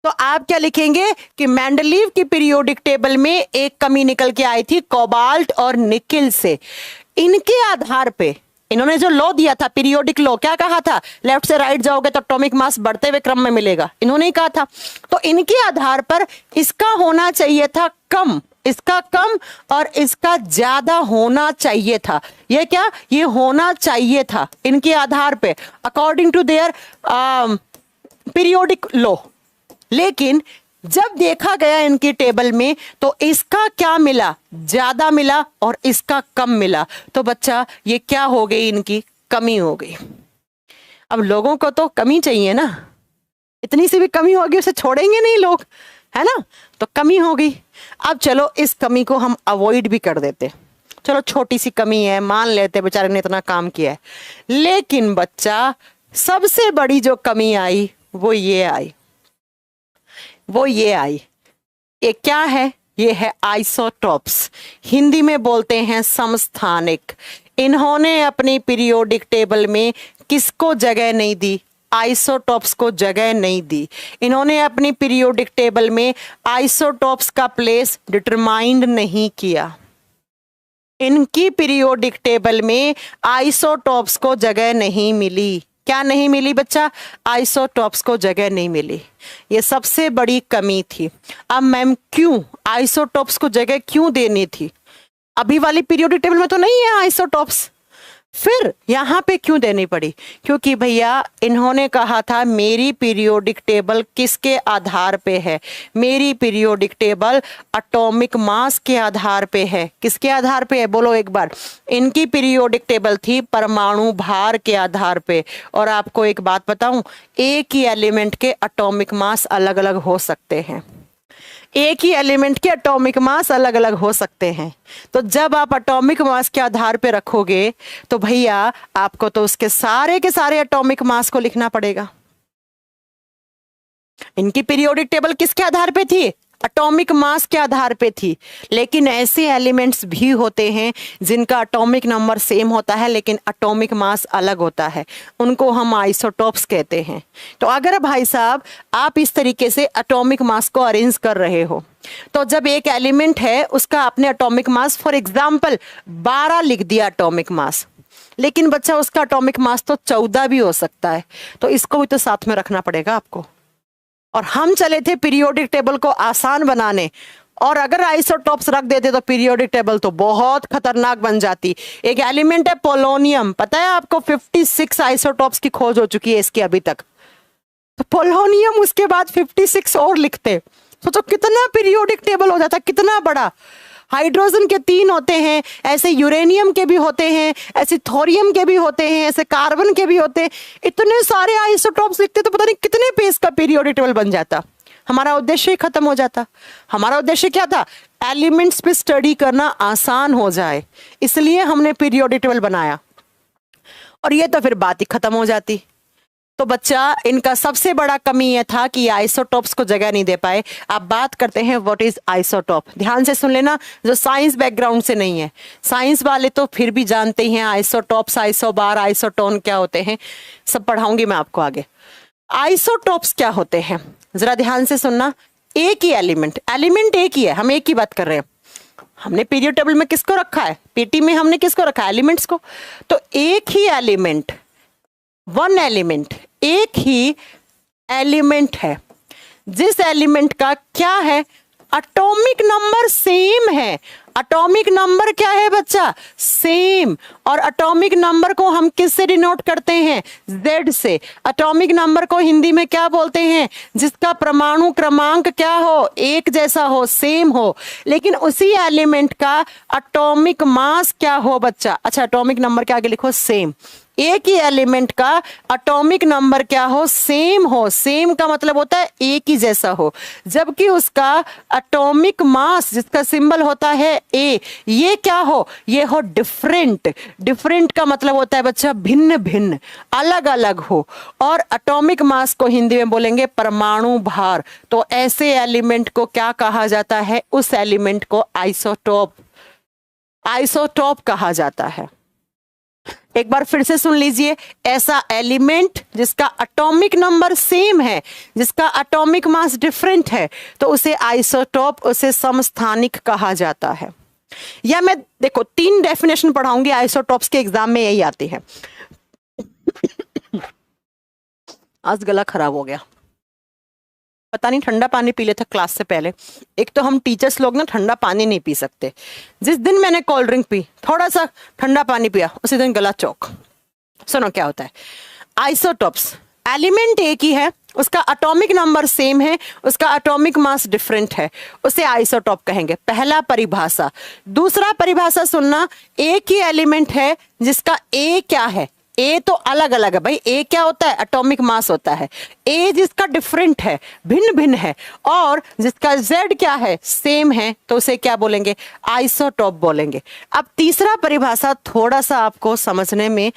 तो आप क्या लिखेंगे कि मेंडलीव की पीरियोडिक टेबल में एक कमी निकल के आई थी कोबाल्ट और निकिल से। इनके आधार पे इन्होंने जो लॉ दिया था, पीरियोडिक लॉ, क्या कहा था? लेफ्ट से राइट जाओगे तो एटॉमिक मास बढ़ते हुए क्रम में मिलेगा, इन्होंने ही कहा था। तो इनके आधार पर इसका होना चाहिए था कम, इसका कम और इसका ज्यादा होना चाहिए था। ये क्या? ये होना चाहिए था इनके आधार पे, according to their periodic law. लेकिन जब देखा गया इनकी टेबल में तो इसका क्या मिला? ज्यादा मिला और इसका कम मिला। तो बच्चा ये क्या हो गई? इनकी कमी हो गई। अब लोगों को तो कमी चाहिए ना, इतनी सी भी कमी होगी उसे छोड़ेंगे नहीं लोग, है ना? तो कमी हो गई। अब चलो इस कमी को हम अवॉइड भी कर देते, चलो छोटी सी कमी है, मान लेते बेचारे ने इतना काम किया है। लेकिन बच्चा सबसे बड़ी जो कमी आई वो ये आई, वो ये आई। ये क्या है? ये है आइसोटॉप्स, हिंदी में बोलते हैं समस्थानिक। इन्होंने अपनी पीरियोडिक टेबल में किसको जगह नहीं दी? आइसोटॉप्स को जगह नहीं दी। इन्होंने अपनी पीरियोडिक टेबल में आइसोटॉप्स का प्लेस डिटरमाइंड नहीं किया। इनकी पीरियोडिक टेबल में आइसोटॉप्स को जगह नहीं मिली। क्या नहीं मिली बच्चा? आइसोटॉप्स को जगह नहीं मिली। ये सबसे बड़ी कमी थी। अब मैम क्यों आइसोटॉप्स को जगह क्यों देनी थी? अभी वाली पीरियोडिक टेबल में तो नहीं है आइसोटॉप्स, फिर यहाँ पे क्यों देनी पड़ी? क्योंकि भैया इन्होंने कहा था मेरी पीरियोडिक टेबल किसके आधार पे है? मेरी पीरियोडिक टेबल एटॉमिक मास के आधार पे है। किसके आधार पे है? बोलो एक बार। इनकी पीरियोडिक टेबल थी परमाणु भार के आधार पे। और आपको एक बात बताऊं, एक ही एलिमेंट के एटॉमिक मास अलग अलग हो सकते हैं। एक ही एलिमेंट के एटॉमिक मास अलग अलग हो सकते हैं। तो जब आप एटॉमिक मास के आधार पे रखोगे तो भैया आपको तो उसके सारे के सारे एटॉमिक मास को लिखना पड़ेगा। इनकी पीरियोडिक टेबल किसके आधार पे थी? एटॉमिक मास के आधार पे थी। लेकिन ऐसे एलिमेंट्स भी होते हैं जिनका एटॉमिक नंबर सेम होता है लेकिन एटॉमिक मास अलग होता है, उनको हम आइसोटॉप्स कहते हैं। तो अगर भाई साहब आप इस तरीके से एटॉमिक मास को अरेंज कर रहे हो, तो जब एक एलिमेंट है उसका आपने एटॉमिक मास फॉर एग्जाम्पल 12 लिख दिया एटॉमिक मास, लेकिन बच्चा उसका एटॉमिक मास तो 14 भी हो सकता है, तो इसको भी तो साथ में रखना पड़ेगा आपको। और हम चले थे पीरियोडिक टेबल को आसान बनाने, और अगर आइसोटॉप्स रख देते तो पीरियोडिक टेबल तो बहुत खतरनाक बन जाती। एक एलिमेंट है पोलोनियम, पता है आपको 56 आइसोटॉप्स की खोज हो चुकी है इसकी अभी तक। तो पोलोनियम उसके बाद 56 और लिखते, सोचो कितना पीरियोडिक टेबल हो जाता, कितना बड़ा। हाइड्रोजन के 3 होते हैं, ऐसे यूरेनियम के भी होते हैं, ऐसे थोरियम के भी होते हैं, ऐसे कार्बन के भी होते हैं। इतने सारे आइसोटॉप्स लिखते तो पता नहीं कितने पेज का पीरियोडिक टेबल बन जाता। हमारा उद्देश्य ही खत्म हो जाता। हमारा उद्देश्य क्या था? एलिमेंट्स पे स्टडी करना आसान हो जाए, इसलिए हमने पीरियोडिक टेबल बनाया, और ये तो फिर बात ही खत्म हो जाती। तो बच्चा इनका सबसे बड़ा कमी यह था कि आइसोटोप्स को जगह नहीं दे पाए। अब बात करते हैं व्हाट इज आइसोटोप। ध्यान से सुन लेना, जो साइंस बैकग्राउंड से नहीं है, साइंस वाले तो फिर भी जानते हैं आइसोटोप्स, आइसोबार, आइसोटोन क्या होते हैं, सब पढ़ाऊंगी मैं आपको आगे। आइसोटोप्स क्या होते हैं जरा ध्यान से सुनना। एक ही एलिमेंट एक ही है, हम एक ही बात कर रहे हैं। हमने पीरियड टेबल में किसको रखा है, पीटी में हमने किसको रखा है, एलिमेंट्स को। तो एक ही एलिमेंट, वन एलिमेंट, एक ही एलिमेंट है जिस एलिमेंट का क्या है, एटॉमिक नंबर सेम है। एटॉमिक नंबर क्या है बच्चा, सेम। और एटॉमिक नंबर को हम किससे डिनोट करते हैं, Z से। एटॉमिक नंबर को हिंदी में क्या बोलते हैं, जिसका परमाणु क्रमांक क्या हो, एक जैसा हो, सेम हो, लेकिन उसी एलिमेंट का एटॉमिक मास क्या हो बच्चा। अच्छा, एटॉमिक नंबर के आगे लिखो सेम। एक ही एलिमेंट का एटॉमिक नंबर क्या हो, सेम हो। सेम का मतलब होता है एक ही जैसा हो, जबकि उसका एटॉमिक मास जिसका सिंबल होता है ए, ये क्या हो, ये हो डिफरेंट। डिफरेंट का मतलब होता है बच्चा भिन्न भिन्न, अलग अलग हो। और एटॉमिक मास को हिंदी में बोलेंगे परमाणु भार। तो ऐसे एलिमेंट को क्या कहा जाता है, उस एलिमेंट को आइसोटोप, आइसोटोप कहा जाता है। एक बार फिर से सुन लीजिए, ऐसा एलिमेंट जिसका एटॉमिक नंबर सेम है, जिसका एटॉमिक मास डिफरेंट है, तो उसे आइसोटोप, उसे समस्थानिक कहा जाता है। या मैं देखो 3 डेफिनेशन पढ़ाऊंगी आइसोटोप्स के, एग्जाम में यही आती है। आज गला खराब हो गया, पता नहीं, ठंडा पानी पी लेता क्लास से पहले। एक तो हम टीचर्स लोग ना ठंडा पानी नहीं पी सकते। जिस दिन मैंने कोल्ड ड्रिंक पी, थोड़ा सा ठंडा पानी पिया, उसी दिन गला चौक। सुनो क्या होता है। आइसोटोप्स, एलिमेंट एक ही है, उसका एटॉमिक नंबर सेम है, उसका एटॉमिक मास डिफरेंट है, उसे आइसोटोप कहेंगे। पहला परिभाषा। दूसरा परिभाषा सुनना, एक ही एलिमेंट है जिसका ए क्या है, ए तो अलग अलग है भाई। ए क्या होता है, एटॉमिक मास होता है। ए जिसका डिफरेंट है, भिन्न भिन्न है, और जिसका जेड क्या है, सेम है, तो उसे क्या बोलेंगे, आइसोटोप बोलेंगे। अब तीसरा परिभाषा थोड़ा सा आपको समझने में,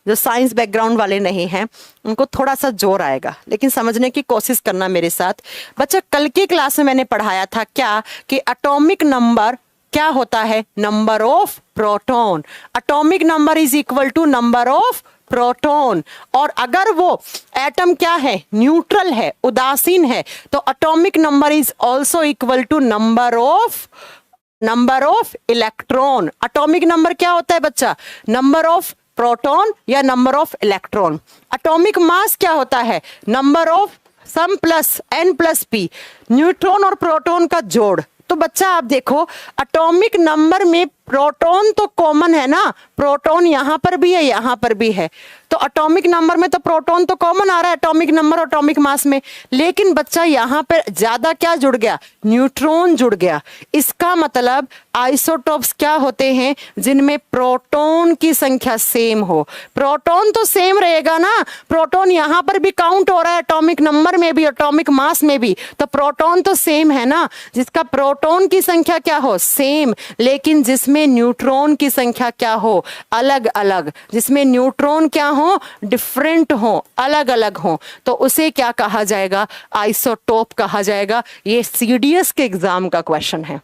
जो साइंस बैकग्राउंड वाले नहीं हैं उनको थोड़ा सा जोर आएगा, लेकिन समझने की कोशिश करना मेरे साथ। बच्चा कल की क्लास में मैंने पढ़ाया था क्या, कि एटॉमिक नंबर क्या होता है, number of proton. Atomic number is equal to number of proton. और अगर वो एटम क्या है, न्यूट्रल है, उदासीन है, तो atomic number is also equal to number of electron. Atomic number क्या होता है बच्चा, नंबर ऑफ प्रोटॉन या number of electron. Atomic mass क्या होता है, number of sum plus n plus p, neutron और प्रोटॉन का जोड़। तो बच्चा आप देखो, एटॉमिक नंबर में प्रोटॉन तो कॉमन है ना, प्रोटॉन यहां पर भी है, यहां पर भी है, तो एटॉमिक नंबर में तो प्रोटॉन तो कॉमन आ रहा है एटॉमिक नंबर और एटॉमिक मास में। लेकिन बच्चा यहां पर ज्यादा क्या जुड़ गया, न्यूट्रॉन जुड़ गया। इसका मतलब आइसोटोप्स क्या होते हैं, जिनमें प्रोटॉन की संख्या सेम हो। प्रोटॉन तो सेम रहेगा ना, प्रोटॉन यहां पर भी काउंट हो रहा है, एटॉमिक नंबर में भी, एटॉमिक मास में भी, तो प्रोटॉन तो सेम है ना। जिसका प्रोटॉन की संख्या क्या हो, सेम, लेकिन जिसमें न्यूट्रॉन की संख्या क्या हो, अलग अलग, जिसमें न्यूट्रॉन क्या हो, डिफरेंट हो, अलग अलग हो, तो उसे क्या कहा जाएगा, आइसोटोप कहा जाएगा। ये सीडीएस के एग्जाम का क्वेश्चन है।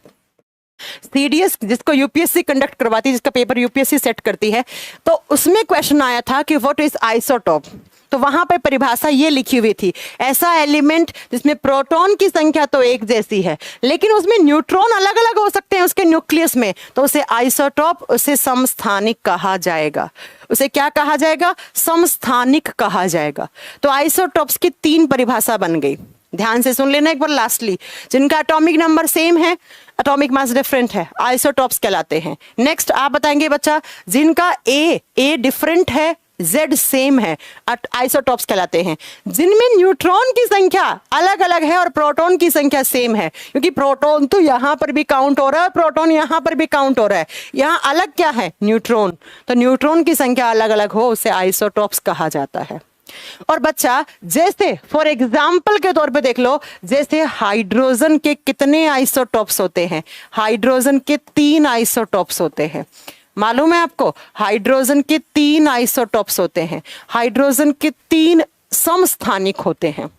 सीडीएस जिसको यूपीएससी कंडक्ट करवाती है, जिसका पेपर यूपीएससी सेट करती है, तो उसमें क्वेश्चन आया था कि व्हाट इज आइसोटोप। तो वहां पर परिभाषा ये लिखी हुई थी, ऐसा एलिमेंट जिसमें प्रोटॉन की संख्या तो एक जैसी है, लेकिन उसमें न्यूट्रॉन अलग अलग हो सकते हैं उसके न्यूक्लियस में, तो उसे आइसोटोप, उसे समस्थानिक कहा जाएगा। उसे क्या कहा जाएगा, समस्थानिक कहा जाएगा। तो आइसोटोप्स की 3 परिभाषा बन गई। ध्यान से सुन लेना एक बार लास्टली, जिनका एटॉमिक नंबर सेम है, एटॉमिक मास डिफरेंट है, आइसोटोप्स कहलाते हैं। नेक्स्ट आप बताएंगे बच्चा, जिनका ए डिफरेंट है, Z सेम है, आइसोटोप्स कहलाते हैं। जिनमें न्यूट्रॉन की संख्या अलग अलग है और प्रोटॉन की संख्या सेम है, क्योंकि प्रोटॉन तो यहां पर भी काउंट हो रहा है, प्रोटॉन यहां पर भी काउंट हो रहा है, यहां अलग क्या है, न्यूट्रॉन, तो न्यूट्रॉन की संख्या अलग अलग हो, उसे आइसोटोप्स कहा जाता है। और बच्चा जैसे फॉर एग्जाम्पल के तौर पे देख लो, जैसे हाइड्रोजन के कितने आइसोटोप्स होते हैं, हाइड्रोजन के 3 आइसोटोप्स होते हैं। मालूम है आपको, हाइड्रोजन के 3 आइसोटोप्स होते हैं। हाइड्रोजन के 3 समस्थानिक होते हैं।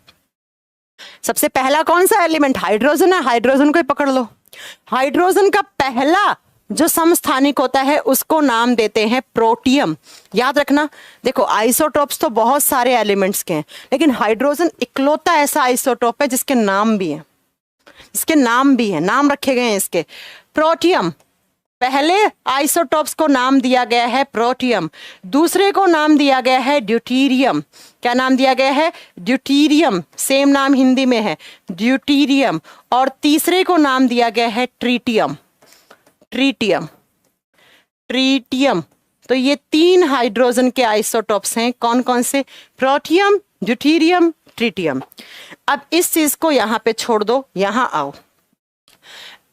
सबसे पहला कौन सा एलिमेंट? हाइड्रोजन है, हाइड्रोजन को ही पकड़ लो। हाइड्रोजन का पहला जो समस्थानिक होता है उसको नाम देते हैं प्रोटियम। याद रखना, देखो आइसोटोप्स तो बहुत सारे एलिमेंट्स के हैं, लेकिन हाइड्रोजन इकलौता ऐसा आइसोटोप है जिसके नाम भी हैं, नाम रखे गए हैं इसके, प्रोटियम। पहले आइसोटोप्स को नाम दिया गया है प्रोटियम, दूसरे को नाम दिया गया है ड्यूटीरियम। क्या नाम दिया गया है? ड्यूटीरियम, सेम नाम हिंदी में है ड्यूटीरियम। और तीसरे को नाम दिया गया है ट्रीटियम। तो ये 3 हाइड्रोजन के आइसोटोप्स हैं। कौन कौन से? Protium, deuterium, tritium. अब इस चीज को यहां पे छोड़ दो, यहां आओ।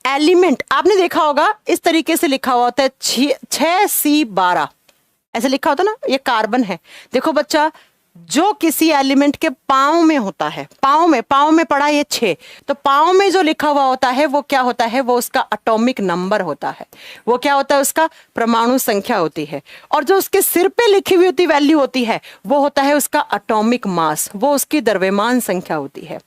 एलिमेंट आपने देखा होगा इस तरीके से लिखा हुआ होता है 6C12, ऐसे लिखा होता ना, ये कार्बन है। देखो बच्चा, जो किसी एलिमेंट के पाँव में होता है, पाँव में पड़ा ये 6, तो पाँव में जो लिखा हुआ होता है वो क्या होता है? वो उसका एटॉमिक नंबर होता है। वो क्या होता है? उसका परमाणु संख्या होती है। और जो उसके सिर पे लिखी हुई होती वैल्यू होती है वो होता है उसका एटॉमिक मास, वो उसकी द्रव्यमान संख्या होती है।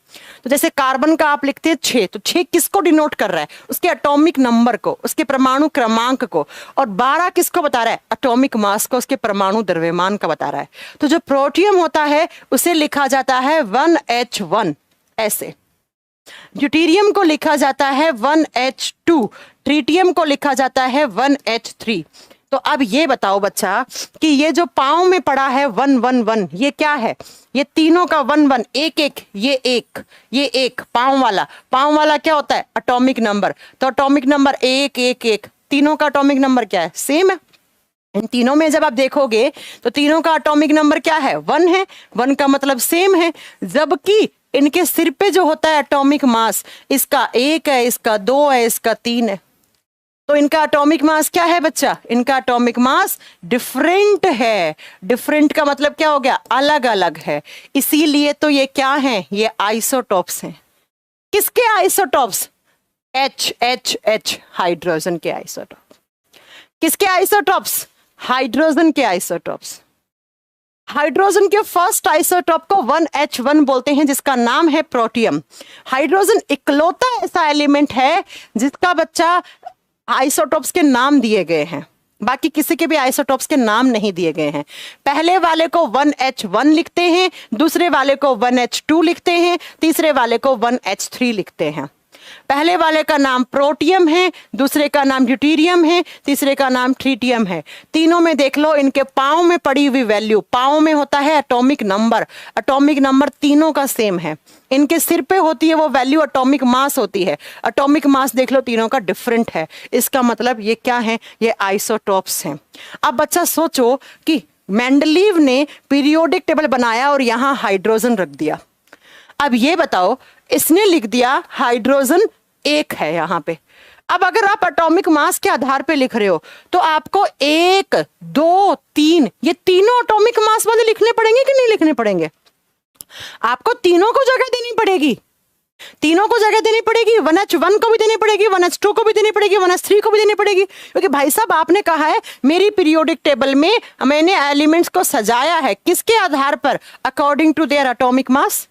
तो जैसे कार्बन का आप लिखते हैं 6, तो 6 किसको डिनोट कर रहा है? उसके एटॉमिक नंबर को, उसके परमाणु क्रमांक को। और 12 किसको बता रहा है? एटॉमिक मास को, उसके परमाणु द्रव्यमान का बता रहा है। तो जो प्रोटियम होता है उसे लिखा जाता है 1H1 ऐसे, ड्यूटीरियम को लिखा जाता है 1H2, ट्रीटियम को लिखा जाता है 1H3। तो अब ये बताओ बच्चा कि ये जो पाँव में पड़ा है 111, ये क्या है? ये तीनों का 11, एक, ये एक पाँव वाला क्या होता है? Atomic number. तो एटॉमिक नंबर 1, तीनों का एटॉमिक नंबर क्या है? सेम है। इन तीनों में जब आप देखोगे तो तीनों का एटॉमिक नंबर क्या है? 1 है। 1 का मतलब सेम है। जबकि इनके सिर पे जो होता है एटॉमिक मास, इसका 1 है, इसका 2 है, इसका 3 है। तो इनका एटॉमिक मास क्या है बच्चा? इनका एटॉमिक मास डिफरेंट है। डिफरेंट का मतलब क्या हो गया? अलग अलग है। इसीलिए तो ये क्या हैं? ये आइसोटोप्स हैं। किसके आइसोटोप्स? H हाइड्रोजन के आइसोटोप। किसके आइसोटोप्स? हाइड्रोजन के आइसोटोप्स। हाइड्रोजन के फर्स्ट आइसोटोप को 1H1 बोलते हैं, जिसका नाम है प्रोटियम। हाइड्रोजन इकलौता ऐसा एलिमेंट है जिसका बच्चा आइसोटोप्स के नाम दिए गए हैं, बाकी किसी के भी आइसोटोप्स के नाम नहीं दिए गए हैं। पहले वाले को 1H1 लिखते हैं, दूसरे वाले को 1H2 लिखते हैं, तीसरे वाले को 1H3 लिखते हैं। पहले वाले का नाम प्रोटियम है, दूसरे का नाम ड्यूटीरियम है, तीसरे का नाम ट्रीटियम है। तीनों में देख लो इनके पाँव में पड़ी हुई वैल्यू, पाँव में होता है एटॉमिक नंबर तीनों का सेम है। इनके सिर पे होती है वो वैल्यू एटॉमिक मास होती है। एटॉमिक मास देख लो तीनों का डिफरेंट है। इसका मतलब ये क्या है? ये आइसोटोप्स हैं। अब बच्चा सोचो कि मेंडलीव ने पीरियोडिक टेबल बनाया और यहां हाइड्रोजन रख दिया। अब ये बताओ, इसने लिख दिया हाइड्रोजन 1 है यहां पे। अब अगर आप एटॉमिक मास के आधार पे लिख रहे हो तो आपको 1, 2, 3 ये तीनों एटॉमिक मास वाले लिखने पड़ेंगे कि नहीं लिखने पड़ेंगे? आपको तीनों को जगह देनी पड़ेगी। 1H1 को भी देनी पड़ेगी, 1H2 को भी देनी पड़ेगी, 1H3 को भी देनी पड़ेगी। क्योंकि भाई साहब आपने कहा है मेरी पीरियोडिक टेबल में मैंने एलिमेंट्स को सजाया है किसके आधार पर? According to their atomic mass,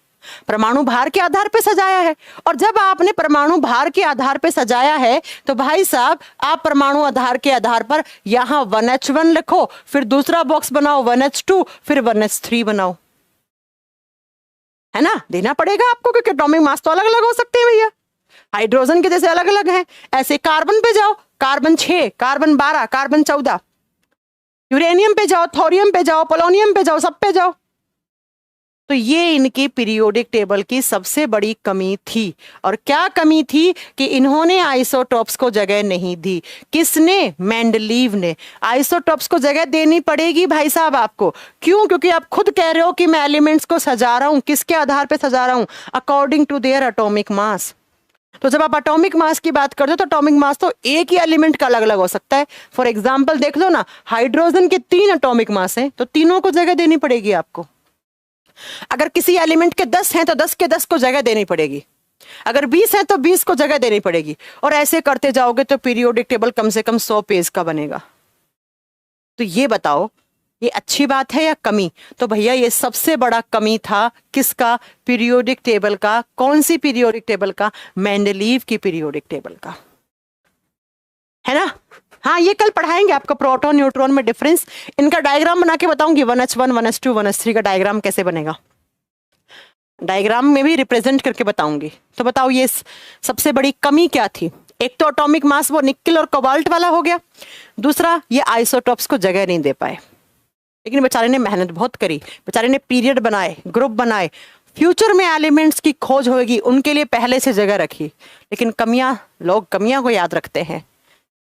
परमाणु भार के आधार पे सजाया है। और जब आपने परमाणु भार के आधार पे सजाया है तो भाई साहब आप परमाणु आधार के आधार पर यहां 1H1 लिखो, फिर दूसरा बॉक्स बनाओ 1H2, फिर 1H3 बनाओ, है ना? देना पड़ेगा आपको, क्योंकि एटॉमिक मास तो अलग अलग हो सकते हैं भैया, हाइड्रोजन के जैसे अलग अलग हैं। ऐसे कार्बन पे जाओ, कार्बन 6, कार्बन 12, कार्बन 14, यूरेनियम पे जाओ, थोरियम पे जाओ, पोलोनियम पे जाओ, सब पे जाओ। तो ये इनकी पीरियोडिक टेबल की सबसे बड़ी कमी थी। और क्या कमी थी? कि इन्होंने आइसोटोप्स को जगह नहीं दी। किसने? मेंडलीव ने। आइसोटोप्स को जगह देनी पड़ेगी भाई साहब आपको। क्यों? क्योंकि आप खुद कह रहे हो कि मैं एलिमेंट्स को सजा रहा हूं, किसके आधार पर सजा रहा हूं? According to their atomic mass. तो जब आप एटॉमिक मास की बात करते हो तो एटॉमिक मास तो एक ही एलिमेंट का अलग अलग हो सकता है। फॉर एग्जाम्पल देख लो ना, हाइड्रोजन के 3 एटॉमिक मास हैं, तो तीनों को जगह देनी पड़ेगी आपको। अगर किसी एलिमेंट के 10 हैं तो 10 के 10 को जगह देनी पड़ेगी। अगर 20 हैं तो 20 को जगह देनी पड़ेगी। और ऐसे करते जाओगे तो पीरियोडिक टेबल कम से कम 100 पेज का बनेगा। तो ये बताओ, ये अच्छी बात है या कमी? तो भैया ये सबसे बड़ा कमी था किसका? पीरियोडिक टेबल का। कौन सी पीरियोडिक टेबल का? मेंडलीव की पीरियोडिक टेबल का, है ना? हाँ, ये कल पढ़ाएंगे आपको प्रोटॉन न्यूट्रॉन में डिफरेंस। इनका डायग्राम बना के बताऊंगी, 1s1 1s2 1s3 का डायग्राम कैसे बनेगा, डायग्राम में भी रिप्रेजेंट करके बताऊंगी। तो बताओ ये सबसे बड़ी कमी क्या थी? एक तो एटॉमिक मास वो निकेल और कोबाल्ट वाला हो गया, दूसरा ये आइसोटॉप्स को जगह नहीं दे पाए। लेकिन बेचारे ने मेहनत बहुत करी, बेचारे ने पीरियड बनाए, ग्रुप बनाए, फ्यूचर में एलिमेंट्स की खोज होगी उनके लिए पहले से जगह रखी। लेकिन कमियां, लोग कमियां को याद रखते हैं,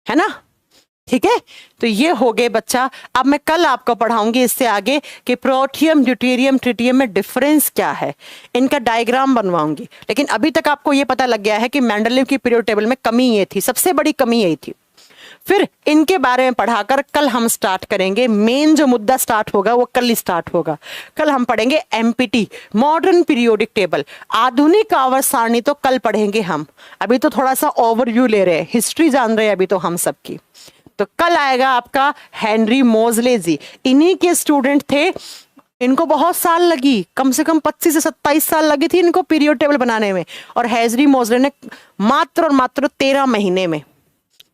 है ना? ठीक है, तो ये हो गए बच्चा। अब मैं कल आपको पढ़ाऊंगी इससे आगे कि प्रोटियम, ड्यूटेरियम, ट्रिटियम में डिफरेंस क्या है, इनका डायग्राम बनवाऊंगी। लेकिन अभी तक आपको ये पता लग गया है कि मेंडलीव की पीरियड टेबल में कमी ये थी, सबसे बड़ी कमी यही थी। फिर इनके बारे में पढ़ाकर कल हम स्टार्ट करेंगे, मेन जो मुद्दा स्टार्ट होगा वो कल ही स्टार्ट होगा। कल हम पढ़ेंगे एमपीटी, मॉडर्न पीरियोडिक टेबल, आधुनिक आवर्त सारणी तो कल पढ़ेंगे हम। अभी तो थोड़ा सा ओवरव्यू ले रहे हैं, हिस्ट्री जान रहे हैं अभी तो हम सबकी। तो कल आएगा आपका हेनरी मोजले जी, इन्हीं के स्टूडेंट थे। इनको बहुत साल लगी, कम से कम 25 से 27 साल लगी थी इनको पीरियड टेबल बनाने में, और हेनरी मोजले ने मात्र और मात्र 13 महीने में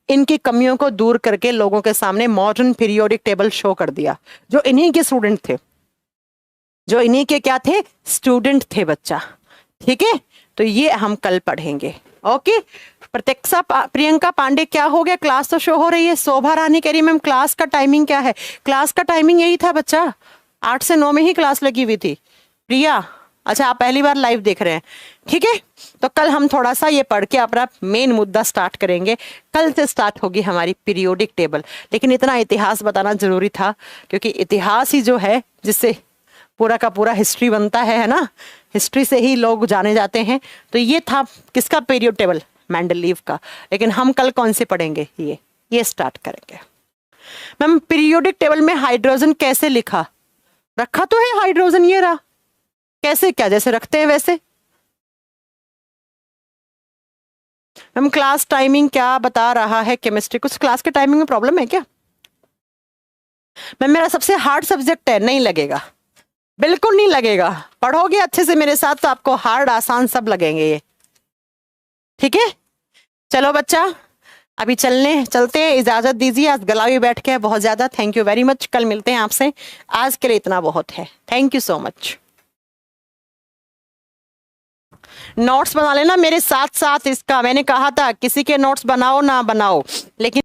इनकी कमियों को दूर करके लोगों के सामने मॉडर्न पीरियोडिक टेबल शो कर दिया, जो इन्हीं के स्टूडेंट थे, जो इन्हीं के क्या थे? स्टूडेंट थे बच्चा। ठीक है, तो ये हम कल पढ़ेंगे। ओके, प्रत्यक्षा प्रियंका पांडे, क्या हो गया? क्लास तो शो हो रही है। शोभा रानी कह रही मैम क्लास का टाइमिंग क्या है? क्लास का टाइमिंग यही था बच्चा, 8 से 9 में ही क्लास लगी हुई थी। प्रिया, अच्छा आप पहली बार लाइव देख रहे हैं, ठीक है? तो कल हम थोड़ा सा ये पढ़ के अपना मेन मुद्दा स्टार्ट करेंगे। कल से स्टार्ट होगी हमारी पीरियोडिक टेबल। लेकिन इतना इतिहास बताना जरूरी था, क्योंकि इतिहास ही जो है जिससे पूरा का पूरा हिस्ट्री बनता है ना? हिस्ट्री से ही लोग जाने जाते हैं। तो ये था किसका पीरियड टेबल? मेंडलीव का। लेकिन हम कल कौन से पढ़ेंगे? ये स्टार्ट करेंगे। मैम पीरियोडिक टेबल में हाइड्रोजन कैसे लिखा? रखा तो है हाइड्रोजन, ये रहा। कैसे? क्या जैसे रखते हैं वैसे। मैम क्लास टाइमिंग क्या बता रहा है केमिस्ट्री? कुछ क्लास के टाइमिंग में प्रॉब्लम है क्या? मैम मेरा सबसे हार्ड सब्जेक्ट है, नहीं लगेगा, बिल्कुल नहीं लगेगा। पढ़ोगे अच्छे से मेरे साथ तो आपको हार्ड आसान सब लगेंगे ये। ठीक है, चलो बच्चा अभी चलते हैं, इजाजत दीजिए। आज गला भी बैठ के है बहुत ज्यादा। थैंक यू वेरी मच, कल मिलते हैं आपसे। आज के लिए इतना बहुत है। Thank you so much. Notes बना लेना मेरे साथ साथ। इसका मैंने कहा था किसी के नोट्स बनाओ ना बनाओ, लेकिन